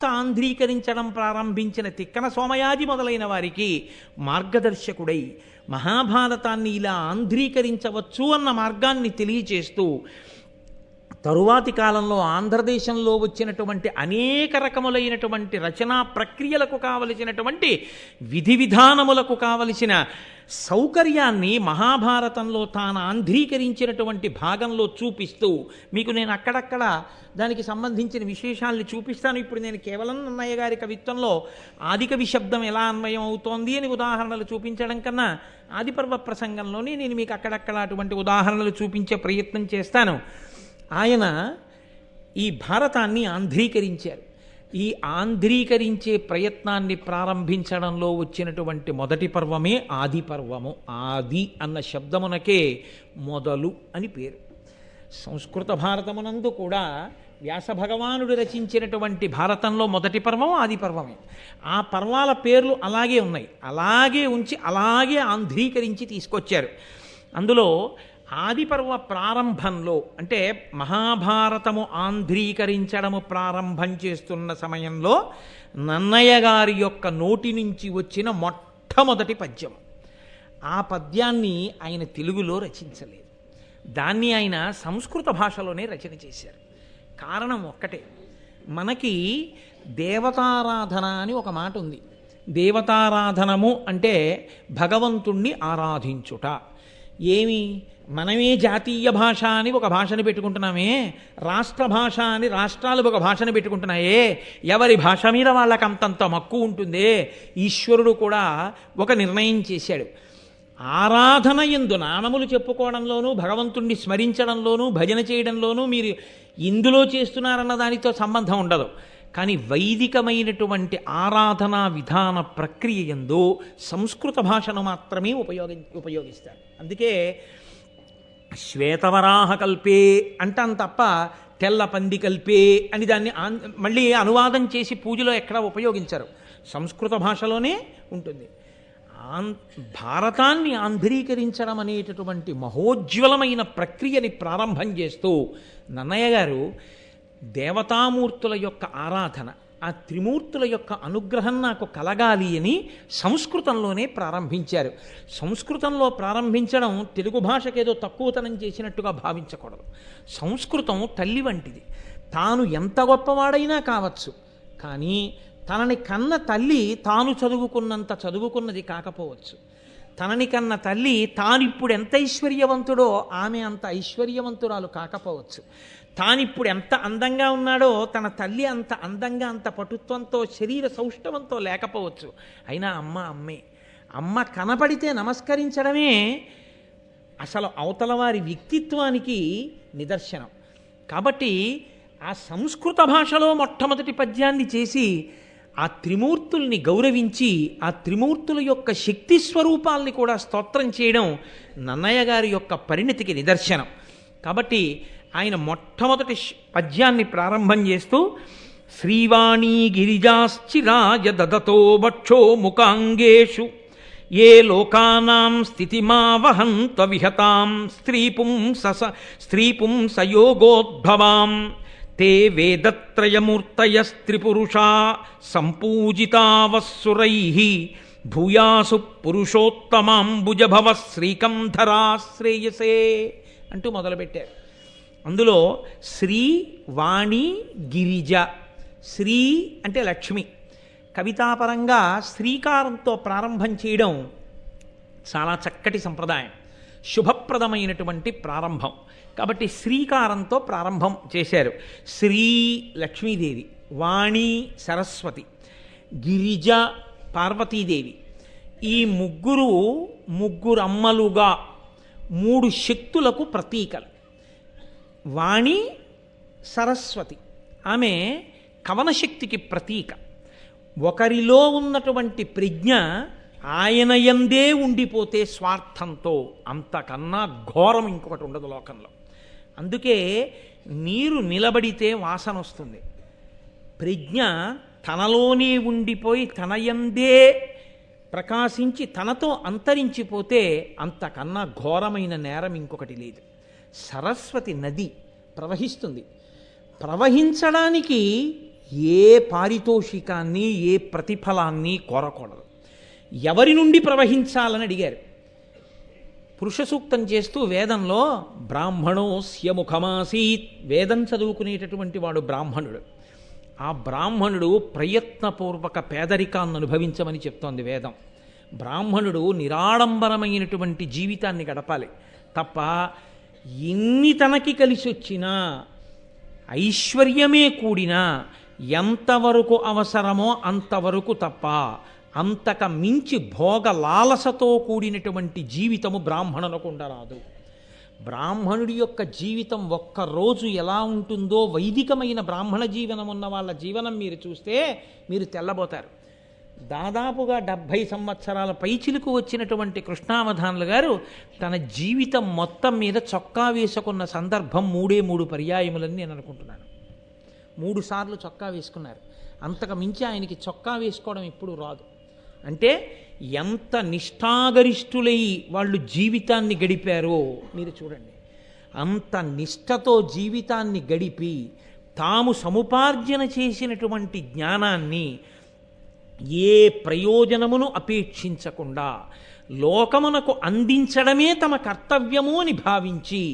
ఆంధ్రీకరించడం ప్రారంభించిన తిక్కన సోమయాజి మొదలైన వారికి మార్గదర్శకుడై మహాభారతాన్ని ఇలా ఆంధ్రీకరించవచ్చు అన్న మార్గాన్ని తెలియచేస్తూ తరువాతి కాలంలో ఆంధ్రదేశంలో వచ్చినటువంటి అనేక రకములైనటువంటి రచనా ప్రక్రియలకు కావలసినటువంటి విధి విధానములకు కావలసిన సౌకర్యాన్ని మహాభారతంలో తాను ఆంధ్రీకరించినటువంటి భాగంలో చూపిస్తూ మీకు నేను అక్కడక్కడ దానికి సంబంధించిన విశేషాల్ని చూపిస్తాను. ఇప్పుడు నేను కేవలం నన్నయ్య గారి కవిత్వంలో ఆదికవి శబ్దం ఎలా అన్వయం అవుతోంది అని ఉదాహరణలు చూపించడం కన్నా ఆదిపర్వ ప్రసంగంలోనే నేను మీకు అక్కడక్కడ అటువంటి ఉదాహరణలు చూపించే ప్రయత్నం చేస్తాను. ఆయన ఈ భారతాన్ని ఆంధ్రీకరించారు. ఈ ఆంధ్రీకరించే ప్రయత్నాన్ని ప్రారంభించడంలో వచ్చినటువంటి మొదటి పర్వమే ఆది పర్వము. ఆది అన్న శబ్దమునకే మొదలు అని పేరు. సంస్కృత భారతమునందు కూడా వ్యాస భగవానుడు రచించినటువంటి భారతంలో మొదటి పర్వం ఆది పర్వమే. ఆ పర్వాల పేర్లు అలాగే ఉన్నాయి. అలాగే ఉంచి అలాగే ఆంధ్రీకరించి తీసుకొచ్చారు. అందులో ఆదిపర్వ ప్రారంభంలో అంటే మహాభారతము ఆంధ్రీకరించడము ప్రారంభం చేస్తున్న సమయంలో నన్నయ్య గారి యొక్క నోటి నుంచి వచ్చిన మొట్టమొదటి పద్యం. ఆ పద్యాన్ని ఆయన తెలుగులో రచించలేదు. దాన్ని ఆయన సంస్కృత భాషలోనే రచన చేశారు. కారణం ఒక్కటే, మనకి దేవతారాధన అని ఒక మాట ఉంది. దేవతారాధనము అంటే భగవంతుణ్ణి ఆరాధించుట. ఏమి మనమే జాతీయ భాష అని ఒక భాషను పెట్టుకుంటున్నామే, రాష్ట్ర భాష అని రాష్ట్రాలు ఒక భాషను పెట్టుకుంటున్నాయే, ఎవరి భాష మీద వాళ్ళకి అంతంత మక్కువ ఉంటుందే. ఈశ్వరుడు కూడా ఒక నిర్ణయం చేశాడు. ఆరాధన యందు నామములు చెప్పుకోవడంలోనూ భగవంతుణ్ణి స్మరించడంలోనూ భజన చేయడంలోనూ మీరు ఇందులో చేస్తున్నారన్న దానితో సంబంధం ఉండదు. కానీ వైదికమైనటువంటి ఆరాధనా విధాన ప్రక్రియ యందు సంస్కృత భాషను మాత్రమే ఉపయోగిస్తారు. అందుకే శ్వేతవరాహ కల్పే అంటాం తప్ప తెల్ల పంది కల్పే అని దాన్ని మళ్ళీ అనువాదం చేసి పూజలో ఎక్కడా ఉపయోగించరు. సంస్కృత భాషలోనే ఉంటుంది. భారతాన్ని ఆంధ్రీకరించడం అనేటటువంటి మహోజ్వలమైన ప్రక్రియని ప్రారంభం చేస్తూ నన్నయ్య గారు దేవతామూర్తుల యొక్క ఆరాధన, ఆ త్రిమూర్తుల యొక్క అనుగ్రహం నాకు కలగాలి అని సంస్కృతంలోనే ప్రారంభించారు. సంస్కృతంలో ప్రారంభించడం తెలుగు భాషకేదో తక్కువతనం చేసినట్టుగా భావించకూడదు. సంస్కృతం తల్లి వంటిది. తాను ఎంత గొప్పవాడైనా కావచ్చు, కానీ తనని కన్న తల్లి తాను చదువుకున్నంత చదువుకున్నది కాకపోవచ్చు. తనని కన్న తల్లి తానిప్పుడు ఎంత ఐశ్వర్యవంతుడో ఆమె అంత ఐశ్వర్యవంతురాలు కాకపోవచ్చు. తానిప్పుడు ఎంత అందంగా ఉన్నాడో తన తల్లి అంత అందంగా అంత పటుత్వంతో శరీర సౌష్ఠవంతో లేకపోవచ్చు. అయినా అమ్మ అమ్మే. అమ్మ కనపడితే నమస్కరించడమే అసలు అవతల వారి వ్యక్తిత్వానికి నిదర్శనం. కాబట్టి ఆ సంస్కృత భాషలో మొట్టమొదటి పద్యాన్ని చేసి ఆ త్రిమూర్తుల్ని గౌరవించి ఆ త్రిమూర్తుల యొక్క శక్తి స్వరూపాల్ని కూడా స్తోత్రం చేయడం నన్నయ్య గారి యొక్క పరిణతికి నిదర్శనం. కాబట్టి ఆయన మొట్టమొదటి పద్యాన్ని ప్రారంభం చేస్తూ శ్రీవాణీ గిరిజాశ్చిరాయ దదతో వక్షో ముఖాంగేషు ఏ లోకానాం స్థితిమావహంత విహతాం స్త్రీపుంసయోగోద్భవాం తే వేదత్రయమూర్తయస్త్రిపురుషా సంపూజితావస్సురైః భూయాసు పురుషోత్తమాంబుజభవ శ్రీకంధరాశ్రేయసే అంటూ మొదలుపెట్టారు. అందులో శ్రీ వాణి గిరిజ. శ్రీ అంటే లక్ష్మి. కవితాపరంగా శ్రీకారంతో ప్రారంభం చేయడం చాలా చక్కటి సంప్రదాయం, శుభప్రదమైనటువంటి ప్రారంభం. కాబట్టి శ్రీకారంతో ప్రారంభం చేశారు. శ్రీ లక్ష్మీదేవి, వాణి సరస్వతి, గిరిజ పార్వతీదేవి. ఈ ముగ్గురమ్మలుగా మూడు శక్తులకు ప్రతీకలు. వాణి సరస్వతి ఆమె కవనశక్తికి ప్రతీక. ఒకరిలో ఉన్నటువంటి ప్రజ్ఞ ఆయన యందే ఉండిపోతే స్వార్థంతో అంతకన్నా ఘోరం ఇంకొకటి ఉండదు లోకంలో. అందుకే నీరు నిలబడితే వాసన వస్తుంది. ప్రజ్ఞ తనలోనే ఉండిపోయి తనయందే ప్రకాశించి తనతో అంతరించిపోతే అంతకన్నా ఘోరమైన నేరం ఇంకొకటి లేదు. సరస్వతి నది ప్రవహిస్తుంది. ప్రవహించడానికి ఏ పారితోషికాన్ని ఏ ప్రతిఫలాన్ని కోరకూడదు. ఎవరి నుండి ప్రవహించాలని అడిగారు. పురుష సూక్తం చేస్తూ వేదంలో బ్రాహ్మణోస్య ముఖమాసీత్, వేదం చదువుకునేటటువంటి వాడు బ్రాహ్మణుడు. ఆ బ్రాహ్మణుడు ప్రయత్నపూర్వక పేదరికాన్ని అనుభవించమని చెప్తోంది వేదం. బ్రాహ్మణుడు నిరాడంబరమైనటువంటి జీవితాన్ని గడపాలి తప్ప ఎన్ని తనకి కలిసి వచ్చినా ఐశ్వర్యమే కూడినా ఎంతవరకు అవసరమో అంతవరకు తప్ప అంతక మించి భోగ లాలసతో కూడినటువంటి జీవితము బ్రాహ్మణులకు ఉండరాదు. బ్రాహ్మణుడి యొక్క జీవితం ఒక్కరోజు ఎలా ఉంటుందో వైదికమైన బ్రాహ్మణ జీవనం ఉన్న వాళ్ళ జీవనం మీరు చూస్తే మీరు తెల్లబోతారు. దాదాపుగా 70 సంవత్సరాల పైచిలుకు వచ్చినటువంటి కృష్ణావధానులు గారు తన జీవితం మొత్తం మీద చొక్కా వేసుకున్న సందర్భం 3 పర్యాయములని నేను అనుకుంటున్నాను. 3 సార్లు చొక్కా వేసుకున్నారు. అంతకు మించి ఆయనకి చొక్కా వేసుకోవడం ఎప్పుడు రాదు. అంటే ఎంత నిష్ఠాగరిష్ఠులై వాళ్ళు జీవితాన్ని గడిపారో మీరు చూడండి. అంత నిష్ఠతో జీవితాన్ని గడిపి తాము సముపార్జన చేసినటువంటి జ్ఞానాన్ని ఏ ప్రయోజనమును అపేక్షించకుండా లోకమునకు అందించడమే తమ కర్తవ్యము అని భావించి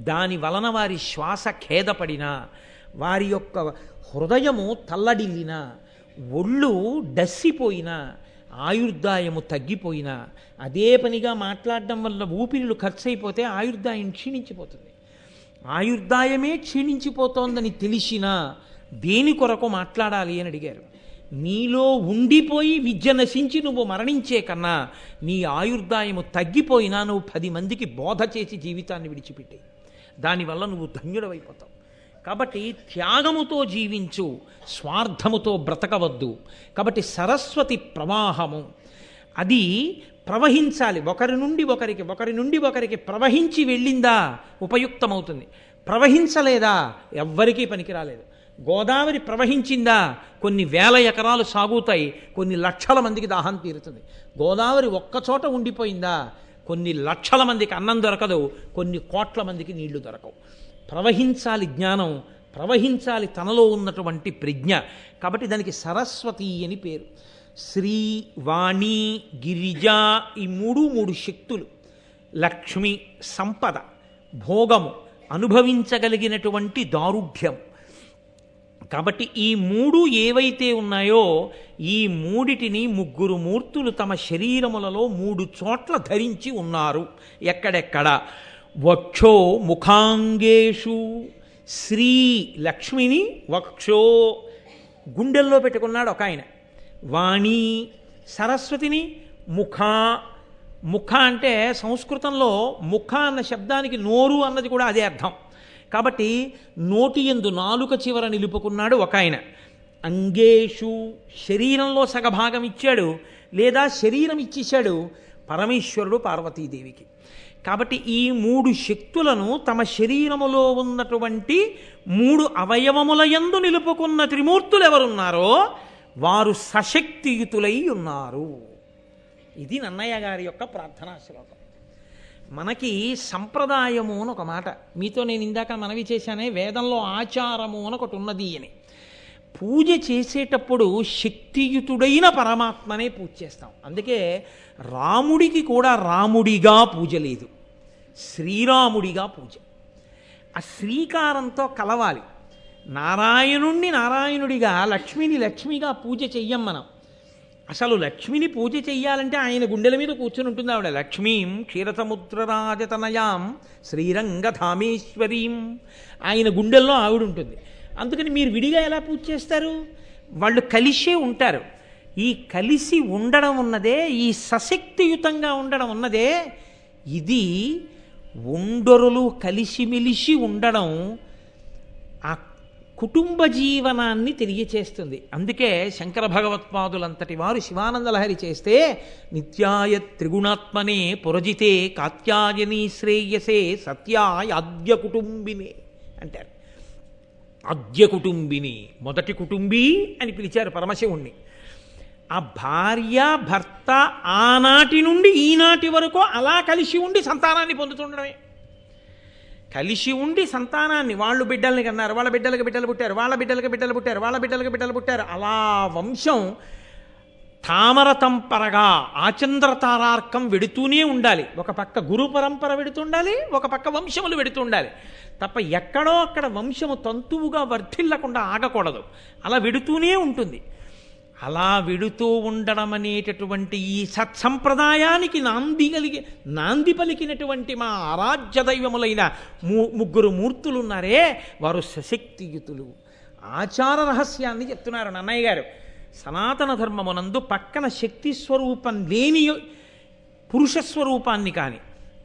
దాని వలన వారి శ్వాస ఖేదపడినా, వారి యొక్క హృదయము తల్లడిల్లినా, ఒళ్ళు డస్సిపోయినా, ఆయుర్దాయము తగ్గిపోయినా, అదే పనిగా మాట్లాడడం వల్ల ఊపిరిలు ఖర్చయిపోతే ఆయుర్దాయం క్షీణించిపోతుంది. ఆయుర్దాయమే క్షీణించిపోతోందని తెలిసినా దేని కొరకు మాట్లాడాలి అని అడిగారు. నీలో ఉండిపోయి విద్య నశించి నువ్వు మరణించే కన్నా నీ ఆయుర్దాయము తగ్గిపోయినా నువ్వు 10 మందికి బోధ చేసి జీవితాన్ని విడిచిపెట్టే, దానివల్ల నువ్వు ధన్యుడవైపోతావు. కాబట్టి త్యాగముతో జీవించు, స్వార్థముతో బ్రతకవద్దు. కాబట్టి సరస్వతి ప్రవాహము అది ప్రవహించాలి. ఒకరి నుండి ఒకరికి ప్రవహించి వెళ్ళిందా ఉపయుక్తమవుతుంది. ప్రవహించలేదా ఎవ్వరికీ పనికిరాలేదు. గోదావరి ప్రవహించిందా కొన్ని వేల ఎకరాలు సాగుతాయి, కొన్ని లక్షల మందికి దాహం తీరుతుంది. గోదావరి ఒక్కచోట ఉండిపోయిందా కొన్ని లక్షల మందికి అన్నం దొరకదు, కొన్ని కోట్ల మందికి నీళ్లు దొరకవు. ప్రవహించాలి జ్ఞానం, ప్రవహించాలి తనలో ఉన్నటువంటి ప్రజ్ఞ. కాబట్టి దానికి సరస్వతి అని పేరు. శ్రీ, వాణి, గిరిజ ఈ 3 శక్తులు. లక్ష్మి సంపద, భోగము, అనుభవించగలిగినటువంటి దారుఢ్యం. కాబట్టి ఈ 3 ఏవైతే ఉన్నాయో ఈ 3టిని 3 మూర్తులు తమ శరీరములలో 3 చోట్ల ధరించి ఉన్నారు. ఎక్కడెక్కడ? వక్షో ముఖాంగేషు. శ్రీ లక్ష్మిని వక్షో గుండెల్లో పెట్టుకున్నాడు ఒక ఆయన. వాణి సరస్వతిని ముఖ అంటే సంస్కృతంలో ముఖ అన్న శబ్దానికి నోరు అన్నది కూడా అదే అర్థం. కాబట్టి నోటి యందు నాలుక చివర నిలుపుకున్నాడు ఒక ఆయన. అంగేషు శరీరంలో సగభాగం ఇచ్చాడు, లేదా శరీరం ఇచ్చేశాడు పరమేశ్వరుడు పార్వతీదేవికి. కాబట్టి ఈ 3 శక్తులను తమ శరీరములో ఉన్నటువంటి 3 అవయవముల యందు నిలుపుకున్న త్రిమూర్తులు ఎవరున్నారో వారు సశక్తియుతులై ఉన్నారు. ఇది నన్నయ్య గారి యొక్క ప్రార్థనా శ్లోకం. మనకి సంప్రదాయము అని ఒక మాట మీతో నేను ఇందాక మనవి చేశానే, వేదంలో ఆచారము అని ఒకటి ఉన్నది అని. పూజ చేసేటప్పుడు శక్తియుతుడైన పరమాత్మనే పూజ చేస్తాం. అందుకే రాముడికి కూడా రాముడిగా పూజ లేదు, శ్రీరాముడిగా పూజ. ఆ శ్రీకారంతో కలవాలి. నారాయణుణ్ణి నారాయణుడిగా, లక్ష్మిని లక్ష్మిగా పూజ చెయ్యం మనం. అసలు లక్ష్మిని పూజ చెయ్యాలంటే ఆయన గుండెల మీద కూర్చుని ఉంటుంది ఆవిడ. లక్ష్మీం క్షీరసముద్రరాజతనయాం శ్రీరంగధామేశ్వరీం, ఆయన గుండెల్లో ఆవిడ ఉంటుంది. అందుకని మీరు విడిగా ఎలా పూజ చేస్తారు? వాళ్ళు కలిసే ఉంటారు. ఈ కలిసి ఉండడం ఉన్నదే, ఈ సశక్తియుతంగా ఉండడం ఉన్నదే, ఇది ఉండరులు కలిసిమెలిసి ఉండడం ఆ కుటుంబ జీవనాన్ని తెలియచేస్తుంది. అందుకే శంకర భగవత్పాదులంతటి వారు శివానందలహరి చేస్తే నిత్యాయ త్రిగుణాత్మనే పురజితే కాత్యాయని శ్రేయసే సత్యాయ ఆద్య కుటుంబినే అంటారు. ఆద్య కుటుంబిని, మొదటి కుటుంబీ అని పిలిచారు పరమశివుణ్ణి. ఆ భార్య భర్త ఆనాటి నుండి ఈనాటి వరకు అలా కలిసి ఉండి సంతానాన్ని పొందుతుండడమే. కలిసి ఉండి సంతానాన్ని, వాళ్ళు బిడ్డల్ని కన్నారు, వాళ్ళ బిడ్డలకి బిడ్డలు పుట్టారు, వాళ్ళ బిడ్డలకి బిడ్డలు పుట్టారు, వాళ్ళ బిడ్డలకి బిడ్డలు పుట్టారు. అలా వంశం తామర తంపరగా ఆచంద్ర తారార్కం వెడుతూనే ఉండాలి. ఒక పక్క గురు పరంపర వెడుతుండాలి, ఒక పక్క వంశములు వెడుతుండాలి. తప్ప ఎక్కడో అక్కడ వంశము తంతువుగా వర్ధిల్లకుండా ఆగకూడదు. అలా వెడుతూనే ఉంటుంది. అలా వెడుతూ ఉండడం అనేటటువంటి ఈ సత్సంప్రదాయానికి నాంది పలికినటువంటి మా ఆరాధ్య దైవములైన ముగ్గురు మూర్తులున్నారే, వారు సశక్తియుతులు. ఆచార రహస్యాన్ని చెప్తున్నారు నన్నయ్య గారు. సనాతన ధర్మమునందు పక్కన శక్తి స్వరూపం లేని పురుషస్వరూపాన్ని కానీ,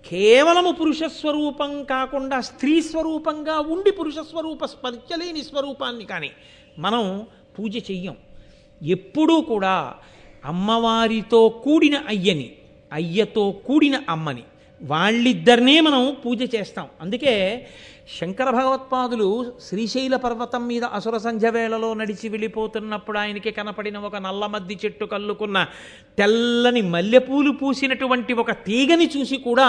కేవలము పురుషస్వరూపం కాకుండా స్త్రీ స్వరూపంగా ఉండి పురుషస్వరూప స్పర్శలేని స్వరూపాన్ని కానీ మనం పూజ చెయ్యం. ఎప్పుడూ కూడా అమ్మవారితో కూడిన అయ్యని, అయ్యతో కూడిన అమ్మని, వాళ్ళిద్దరినే మనం పూజ చేస్తాం. అందుకే శంకర భగవత్పాదులు శ్రీశైల పర్వతం మీద అసుర సంధ్య వేళలో నడిచి వెళ్ళిపోతున్నప్పుడు ఆయనకి కనపడిన ఒక నల్లమద్ది చెట్టు కల్లుకున్న తెల్లని మల్లెపూలు పూసినటువంటి ఒక తీగని చూసి కూడా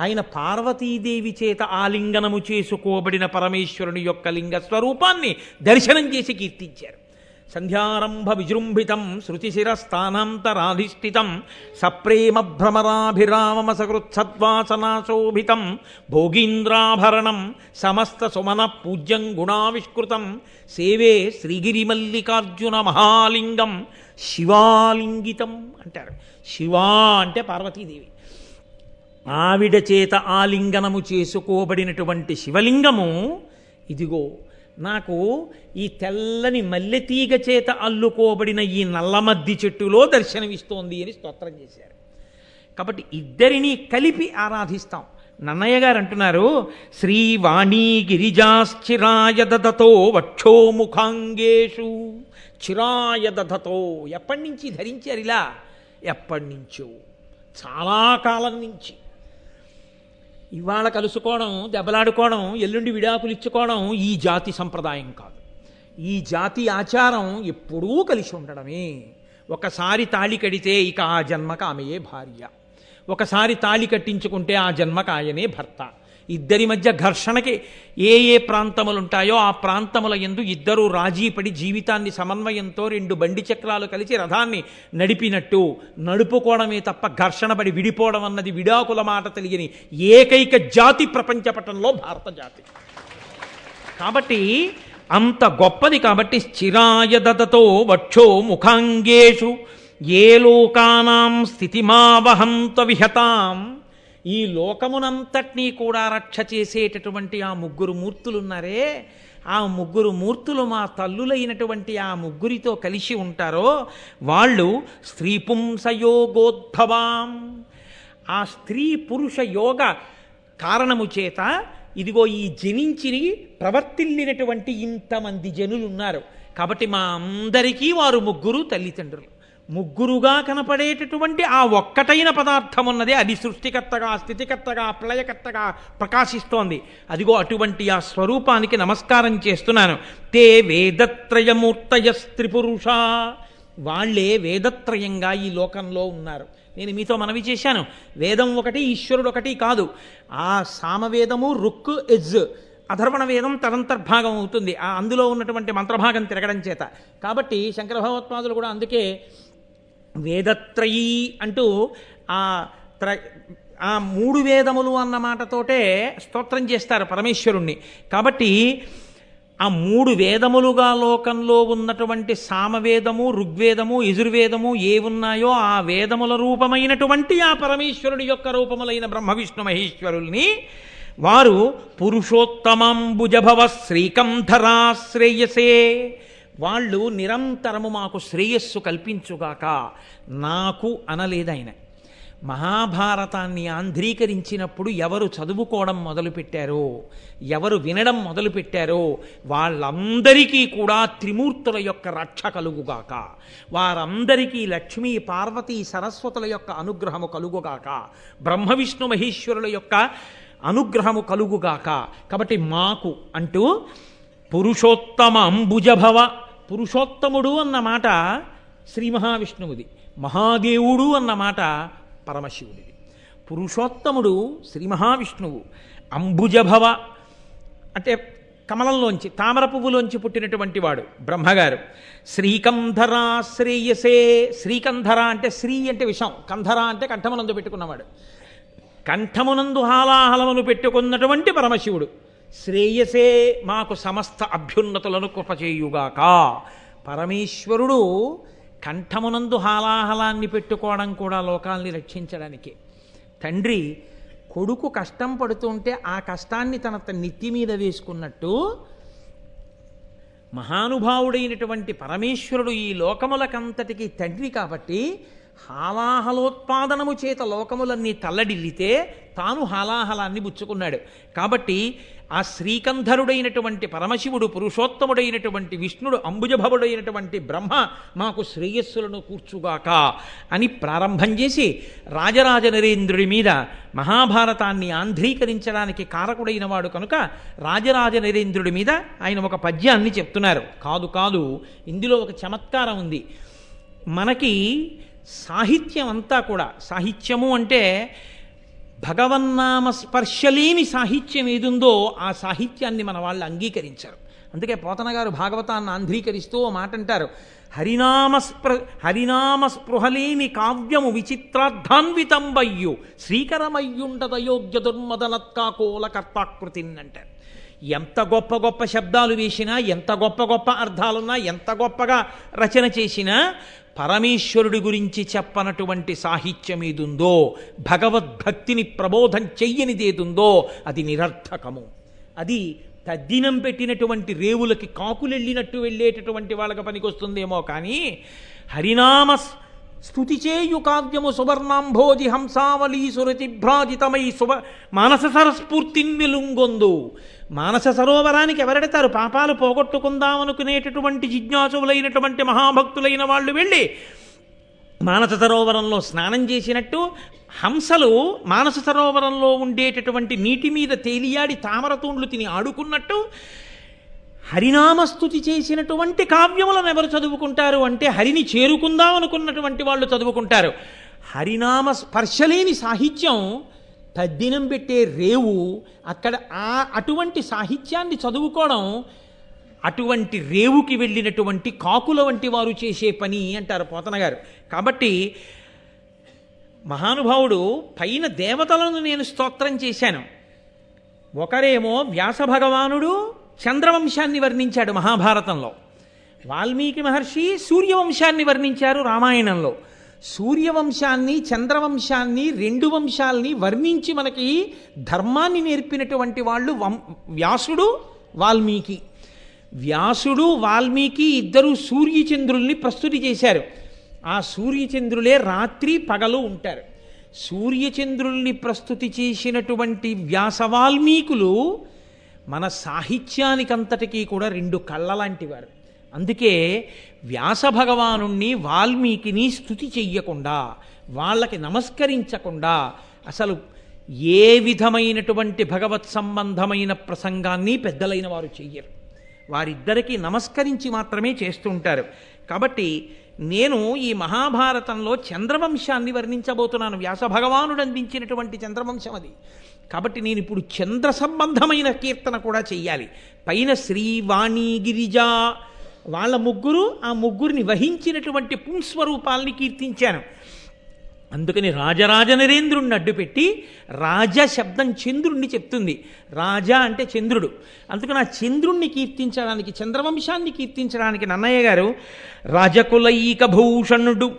ఆయన పార్వతీదేవి చేత ఆలింగనము చేసుకోబడిన పరమేశ్వరుని యొక్క లింగ స్వరూపాన్ని దర్శనం చేసి కీర్తించారు. సంధ్యారంభ విజృంభితం శృతిశిరస్థానాంతరాధిష్ఠితం సప్రేమ భ్రమరాభిరామమ సకృత్సద్వాసనాశోభితం భోగీంద్రాభరణం సమస్త సుమన పూజ్యం గుణావిష్కృతం సేవే శ్రీగిరిమల్లికార్జున మహాలింగం శివాలింగితం అంటారు. శివా అంటే పార్వతీదేవి. ఆవిడ చేత ఆలింగనము చేసుకోబడినటువంటి శివలింగము ఇదిగో నాకు ఈ తెల్లని మల్లెతీగ చేత అల్లుకోబడిన ఈ నల్లమద్ది చెట్టులో దర్శనమిస్తోంది అని స్తోత్రం చేశారు. కాబట్టి ఇద్దరినీ కలిపి ఆరాధిస్తాం. నన్నయ్య గారు అంటున్నారు, శ్రీవాణీ గిరిజాశ్చిరాయ దదతో వక్షోముఖాంగేషు. చిరాయ దదతో ఎప్పటి నుంచి ధరించారు ఇలా? ఎప్పటి నుంచో, చాలా కాలం నుంచి. ఇవాళ కలుసుకోవడం, దెబ్బలాడుకోవడం, ఎల్లుండి విడాకులు ఇచ్చుకోవడం ఈ జాతి సంప్రదాయం కాదు. ఈ జాతి ఆచారం ఎప్పుడూ కలిసి ఉండడమే. ఒకసారి తాళి కడితే ఇక ఆ జన్మకు ఆమెయే భార్య, ఒకసారి తాళి కట్టించుకుంటే ఆ జన్మకు ఆయనే భర్త. ఇద్దరి మధ్య ఘర్షణకి ఏ ఏ ప్రాంతములు ఉంటాయో ఆ ప్రాంతముల యందు ఇద్దరూ రాజీపడి జీవితాన్ని సమన్వయంతో రెండు బండి చక్రాలు కలిసి రథాన్ని నడిపినట్టు నడుపుకోవడమే తప్ప ఘర్షణ పడి విడిపోవడం అన్నది విడాకుల మాట తెలియని ఏకైక జాతి ప్రపంచపటంలో భారత జాతి. కాబట్టి అంత గొప్పది. కాబట్టి స్థిరాయ దదతో వక్షో ముఖాంగేషు ఏ లోకానాం స్థితిమావహంత విహతాం. ఈ లోకమునంతటినీ కూడా రక్ష చేసేటటువంటి ఆ ముగ్గురు మూర్తులున్నారే, ఆ ముగ్గురు మూర్తులు మా తల్లులైనటువంటి ఆ ముగ్గురితో కలిసి ఉంటారో వాళ్ళు స్త్రీ పుంసయోగోద్భవాం. ఆ స్త్రీ పురుష యోగ కారణము చేత ఇదిగో ఈ జనించి ప్రవర్తిల్లినటువంటి ఇంతమంది జనులు ఉన్నారు. కాబట్టి మా అందరికీ వారు ముగ్గురు తల్లిదండ్రులు. ముగ్గురుగా కనపడేటటువంటి ఆ ఒక్కటైన పదార్థం ఉన్నది, అది సృష్టికర్తగా, స్థితికర్తగా, ప్రళయకర్తగా ప్రకాశిస్తోంది. అదిగో అటువంటి ఆ స్వరూపానికి నమస్కారం చేస్తున్నాను. తే వేదత్రయమూర్తయ స్త్రీపురుష. వాళ్లే వేదత్రయంగా ఈ లోకంలో ఉన్నారు. నేను మీతో మనవి చేశాను, వేదం ఒకటి, ఈశ్వరుడు ఒకటి కాదు. ఆ సామవేదము, రుక్, యజ్, అధర్వణ వేదం తదంతర్భాగం అవుతుంది అందులో ఉన్నటువంటి మంత్రభాగం తిరగడం చేత. కాబట్టి శంకర భగవత్పాదులు కూడా అందుకే వేదత్రయీ అంటూ ఆ మూడు వేదములు అన్న మాటతోటే స్తోత్రం చేస్తారు పరమేశ్వరుణ్ణి. కాబట్టి ఆ మూడు వేదములుగా లోకంలో ఉన్నటువంటి సామవేదము, ఋగ్వేదము, యజుర్వేదము ఏవున్నాయో ఆ వేదముల రూపమైనటువంటి ఆ పరమేశ్వరుడి యొక్క రూపములైన బ్రహ్మ విష్ణు మహేశ్వరుల్ని వారు పురుషోత్తమంబుజభవ శ్రీకంధరా శ్రేయసే. వాళ్ళు నిరంతరము మాకు శ్రేయస్సు కల్పించుగాక. నాకు అనలేదాయన. మహాభారతాన్ని ఆంధ్రీకరించినప్పుడు ఎవరు చదువుకోవడం మొదలుపెట్టారో, ఎవరు వినడం మొదలుపెట్టారో వాళ్ళందరికీ కూడా త్రిమూర్తుల యొక్క రక్ష కలుగుగాక. వారందరికీ లక్ష్మీ పార్వతీ సరస్వతుల యొక్క అనుగ్రహము కలుగుగాక. బ్రహ్మ విష్ణు మహేశ్వరుల యొక్క అనుగ్రహము కలుగుగాక. కాబట్టి మాకు అంటూ పురుషోత్తమ అంబుజభవ. పురుషోత్తముడు అన్న మాట శ్రీ మహావిష్ణువుది, మహాదేవుడు అన్న మాట పరమశివుడిది. పురుషోత్తముడు శ్రీ మహావిష్ణువు, అంబుజభవ అంటే కమలంలోంచి తామర పువ్వులోంచి పుట్టినటువంటి వాడు బ్రహ్మగారు. శ్రీకంధర శ్రేయసే, శ్రీకంధర అంటే శ్రీ అంటే విషం, కంధర అంటే కంఠమునందు పెట్టుకున్నవాడు. కంఠమునందు హాలాహలమును పెట్టుకున్నటువంటి పరమశివుడు. శ్రేయసే మాకు సమస్త అభ్యున్నతులను కృపచేయుగాక. పరమేశ్వరుడు కంఠమునందు హాలాహలాన్ని పెట్టుకోవడం కూడా లోకాల్ని రక్షించడానికి. తండ్రి కొడుకు కష్టం పడుతుంటే ఆ కష్టాన్ని తన నెత్తి మీద వేసుకున్నట్టు మహానుభావుడైనటువంటి పరమేశ్వరుడు ఈ లోకములకంతటికి తండ్రి కాబట్టి హాలాహలోత్పాదనము చేత లోకములన్నీ తల్లడిల్లితే తాను హాలాహలాన్ని పుచ్చుకున్నాడు. కాబట్టి ఆ శ్రీకంధరుడైనటువంటి పరమశివుడు, పురుషోత్తముడైనటువంటి విష్ణుడు, అంబుజభవుడైనటువంటి బ్రహ్మ మాకు శ్రేయస్సులను కూర్చుగాక అని ప్రారంభం చేసి రాజరాజ నరేంద్రుడి మీద మహాభారతాన్ని ఆంధ్రీకరించడానికి కారకుడైన వాడు కనుక రాజరాజ నరేంద్రుడి మీద ఆయన ఒక పద్యాన్ని చెప్తున్నారు. కాదు కాదు, ఇందులో ఒక చమత్కారం ఉంది. మనకి సాహిత్యం అంతా కూడా, సాహిత్యము అంటే భగవన్నామ స్పర్శలేని సాహిత్యం ఏదుందో ఆ సాహిత్యాన్ని మన వాళ్ళు అంగీకరించారు. అందుకే పోతన గారు భాగవతాన్ని ఆంధ్రీకరిస్తూ ఓ మాట అంటారు, హరినామ స్పృహలేని కావ్యము విచిత్రార్థాన్వితంబయ్యు శ్రీకరమయ్యుండదయోగ్య దుర్మదనత్కాకోల కర్తాకృతిని అంటారు. ఎంత గొప్ప గొప్ప శబ్దాలు వేసినా, ఎంత గొప్ప గొప్ప అర్థాలున్నా, ఎంత గొప్పగా రచన చేసినా పరమేశ్వరుడి గురించి చెప్పనటువంటి సాహిత్యం ఏదుందో, భగవద్భక్తిని ప్రబోధం చెయ్యనిదేదుందో అది నిరర్థకము. అది తద్దినం పెట్టినటువంటి రేవులకి కాకులెళ్ళినట్టు వెళ్ళేటటువంటి వాళ్ళకి పనికొస్తుందేమో కానీ హరినామ స్తుతి చేయు కావ్యము సువర్ణాంభోజి హంసావళీ సురతిభ్రాజితమై మానస సరస్ఫూర్తిన్ వెలుంగొందు. మానస సరోవరానికి ఎవరెడతారు? పాపాలు పోగొట్టుకుందామనుకునేటటువంటి జిజ్ఞాసువులైనటువంటి మహాభక్తులైన వాళ్ళు వెళ్ళి మానస సరోవరంలో స్నానం చేసినట్టు, హంసలు మానస సరోవరంలో ఉండేటటువంటి నీటి మీద తేలియాడి తామరతూండ్లు తిని ఆడుకున్నట్టు హరినామస్తుతి చేసినటువంటి కావ్యములను ఎవరు చదువుకుంటారు అంటే హరిని చేరుకుందాం అనుకున్నటువంటి వాళ్ళు చదువుకుంటారు. హరినామ స్పర్శలేని సాహిత్యం తద్దినం పెట్టే రేవు, అక్కడ అటువంటి సాహిత్యాన్ని చదువుకోవడం అటువంటి రేవుకి వెళ్ళినటువంటి కాకుల వంటి వారు చేసే పని అంటారు పోతన గారు. కాబట్టి మహానుభావుడు పైన దేవతలను నేను స్తోత్రం చేశాను. ఒకరేమో వ్యాస భగవానుడు చంద్రవంశాన్ని వర్ణించాడు మహాభారతంలో, వాల్మీకి మహర్షి సూర్యవంశాన్ని వర్ణించారు రామాయణంలో. సూర్యవంశాన్ని చంద్రవంశాన్ని రెండు వంశాల్ని వర్ణించి మనకి ధర్మాన్ని నేర్పినటువంటి వాళ్ళు వ్యాసుడు వాల్మీకి. వ్యాసుడు వాల్మీకి ఇద్దరు సూర్యచంద్రుల్ని ప్రస్తుతి చేశారు. ఆ సూర్యచంద్రులే రాత్రి పగలు ఉంటారు. సూర్యచంద్రుల్ని ప్రస్తుతి చేసినటువంటి వ్యాస వాల్మీకులు మన సాహిత్యానికంతటికీ కూడా రెండు కళ్ళ లాంటి వారు. అందుకే వ్యాస భగవానుణ్ణి వాల్మీకిని స్తుతి చెయ్యకుండా, వాళ్ళకి నమస్కరించకుండా అసలు ఏ విధమైనటువంటి భగవత్ సంబంధమైన ప్రసంగాన్ని పెద్దలైన వారు చెయ్యరు. వారిద్దరికీ నమస్కరించి మాత్రమే చేస్తూ ఉంటారు. కాబట్టి నేను ఈ మహాభారతంలో చంద్రవంశాన్ని వర్ణించబోతున్నాను. వ్యాస భగవానుడు అందించినటువంటి చంద్రవంశం అది. కాబట్టి నేను ఇప్పుడు చంద్ర సంబంధమైన కీర్తన కూడా చెయ్యాలి. పైన శ్రీ వాణి గిరిజ వాళ్ళ ముగ్గురు, ఆ ముగ్గురిని వహించినటువంటి పుంస్వరూపాల్ని కీర్తించాను. అందుకని రాజరాజ నరేంద్రుణ్ణి అడ్డుపెట్టి రాజ శబ్దం చంద్రుణ్ణి చెప్తుంది. రాజా అంటే చంద్రుడు. అందుకని ఆ చంద్రుణ్ణి కీర్తించడానికి, చంద్రవంశాన్ని కీర్తించడానికి నన్నయ్య గారు రాజకులైక భూషణుడు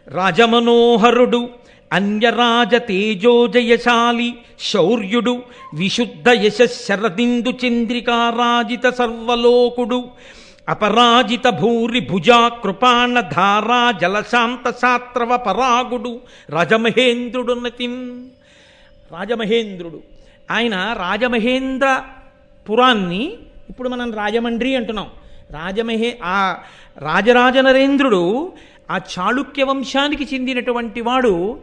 రాజమనోహరుడు అన్యరాజ తేజోజయశాలి శౌర్యుడు విశుద్ధ యశరదిందు చంద్రికారాజిత సర్వలోకుడు అపరాజిత భూరి భుజా కృపాణ ధారా జలశాంత శాత్రవ పరాగుడు రాజమహేంద్రుడు నతిం. రాజమహేంద్రుడు ఆయన రాజమహేంద్రపురాన్ని ఇప్పుడు మనం రాజమండ్రి అంటున్నాం. ఆ రాజరాజ నరేంద్రుడు ఆ చాళుక్య వంశానికి చెందినటువంటి వాడు.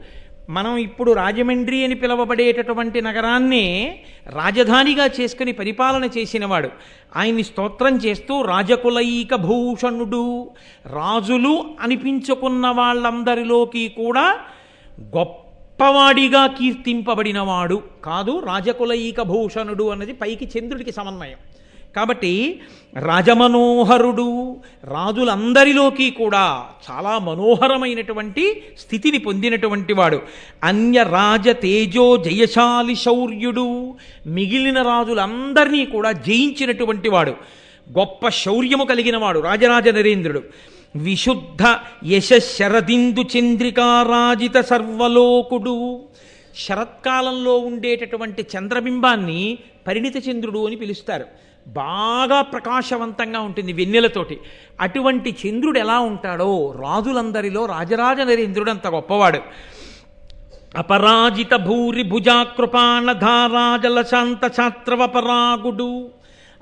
మనం ఇప్పుడు రాజమండ్రి అని పిలువబడేటటువంటి నగరాన్నే రాజధానిగా చేసుకుని పరిపాలన చేసినవాడు. ఆయన్ని స్తోత్రం చేస్తూ రాజకులైక భూషణుడు, రాజులు అనిపించుకున్న వాళ్ళందరిలోకి కూడా గొప్ప గొప్పవాడిగా కీర్తింపబడినవాడు కాదు, రాజకులైక భూషణుడు అన్నది పైకి చంద్రుడికి సమన్వయం. కాబట్టి రాజమనోహరుడు, రాజులందరిలోకి కూడా చాలా మనోహరమైనటువంటి స్థితిని పొందినటువంటి వాడు. అన్య రాజ తేజో జయశాలి శౌర్యుడు, మిగిలిన రాజులందరినీ కూడా జయించినటువంటి వాడు, గొప్ప శౌర్యము కలిగిన వాడు రాజరాజ నరేంద్రుడు. విశుద్ధ యశశరదిందు చంద్రికారాజిత సర్వలోకుడు, శరత్కాలంలో ఉండేటటువంటి చంద్రబింబాన్ని పరిణిత చంద్రుడు అని పిలుస్తారు. బాగా ప్రకాశవంతంగా ఉంటుంది వెన్నెలతోటి. అటువంటి చంద్రుడు ఎలా ఉంటాడో రాజులందరిలో రాజరాజ నరేంద్రుడు అంత గొప్పవాడు. అపరాజిత భూరి భుజాకృపాణ ధారాజల శాంత ఛాత్రవపరాగుడు,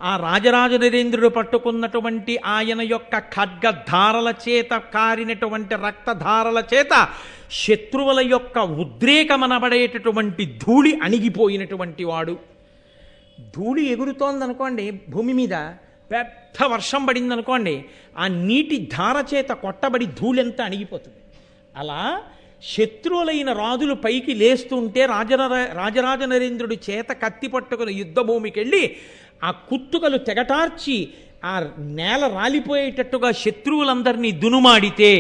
ఆ రాజరాజ నరేంద్రుడు పట్టుకున్నటువంటి ఆయన యొక్క ఖడ్గధారల చేత కారినటువంటి రక్తధారల చేత శత్రువుల యొక్క ఉద్రేకమనబడేటటువంటి ధూళి అణిగిపోయినటువంటి వాడు. ధూళి ఎగురుతోందనుకోండి, భూమి మీద పెద్ద వర్షం పడిందనుకోండి, ఆ నీటి ధార చేత కొట్టబడి ధూళంతా అణిగిపోతుంది. అలా శత్రువులైన రాజులు పైకి లేస్తుంటే రాజరాజ నరేంద్రుడి చేత కత్తి పట్టుకుని యుద్ధభూమికి వెళ్ళి ఆ కుత్తుకలు తెగటార్చి ఆ నేల రాలిపోయేటట్టుగా శత్రువులందరినీ దునుమాడితే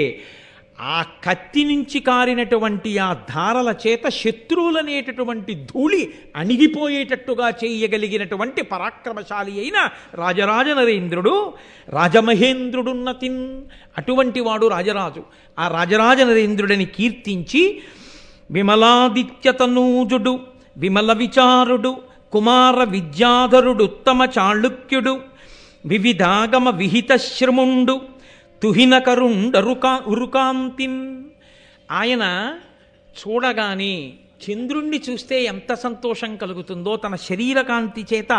ఆ కత్తి నుంచి కారినటువంటి ఆ ధారల చేత శత్రువులనేటటువంటి ధూళి అణిగిపోయేటట్టుగా చేయగలిగినటువంటి పరాక్రమశాలి అయిన రాజరాజ నరేంద్రుడు, రాజమహేంద్రుడున్నతిన్, అటువంటి వాడు రాజరాజు. ఆ రాజరాజ నరేంద్రుడిని కీర్తించి విమలాదిత్యతనూజుడు, విమల విచారుడు, కుమార విద్యాధరుడు, ఉత్తమ చాళుక్యుడు, వివిధాగమ విహితశ్రముండు, ఉరుకాంతిన్. ఆయన చూడగానే చంద్రుణ్ణి చూస్తే ఎంత సంతోషం కలుగుతుందో తన శరీరకాంతి చేత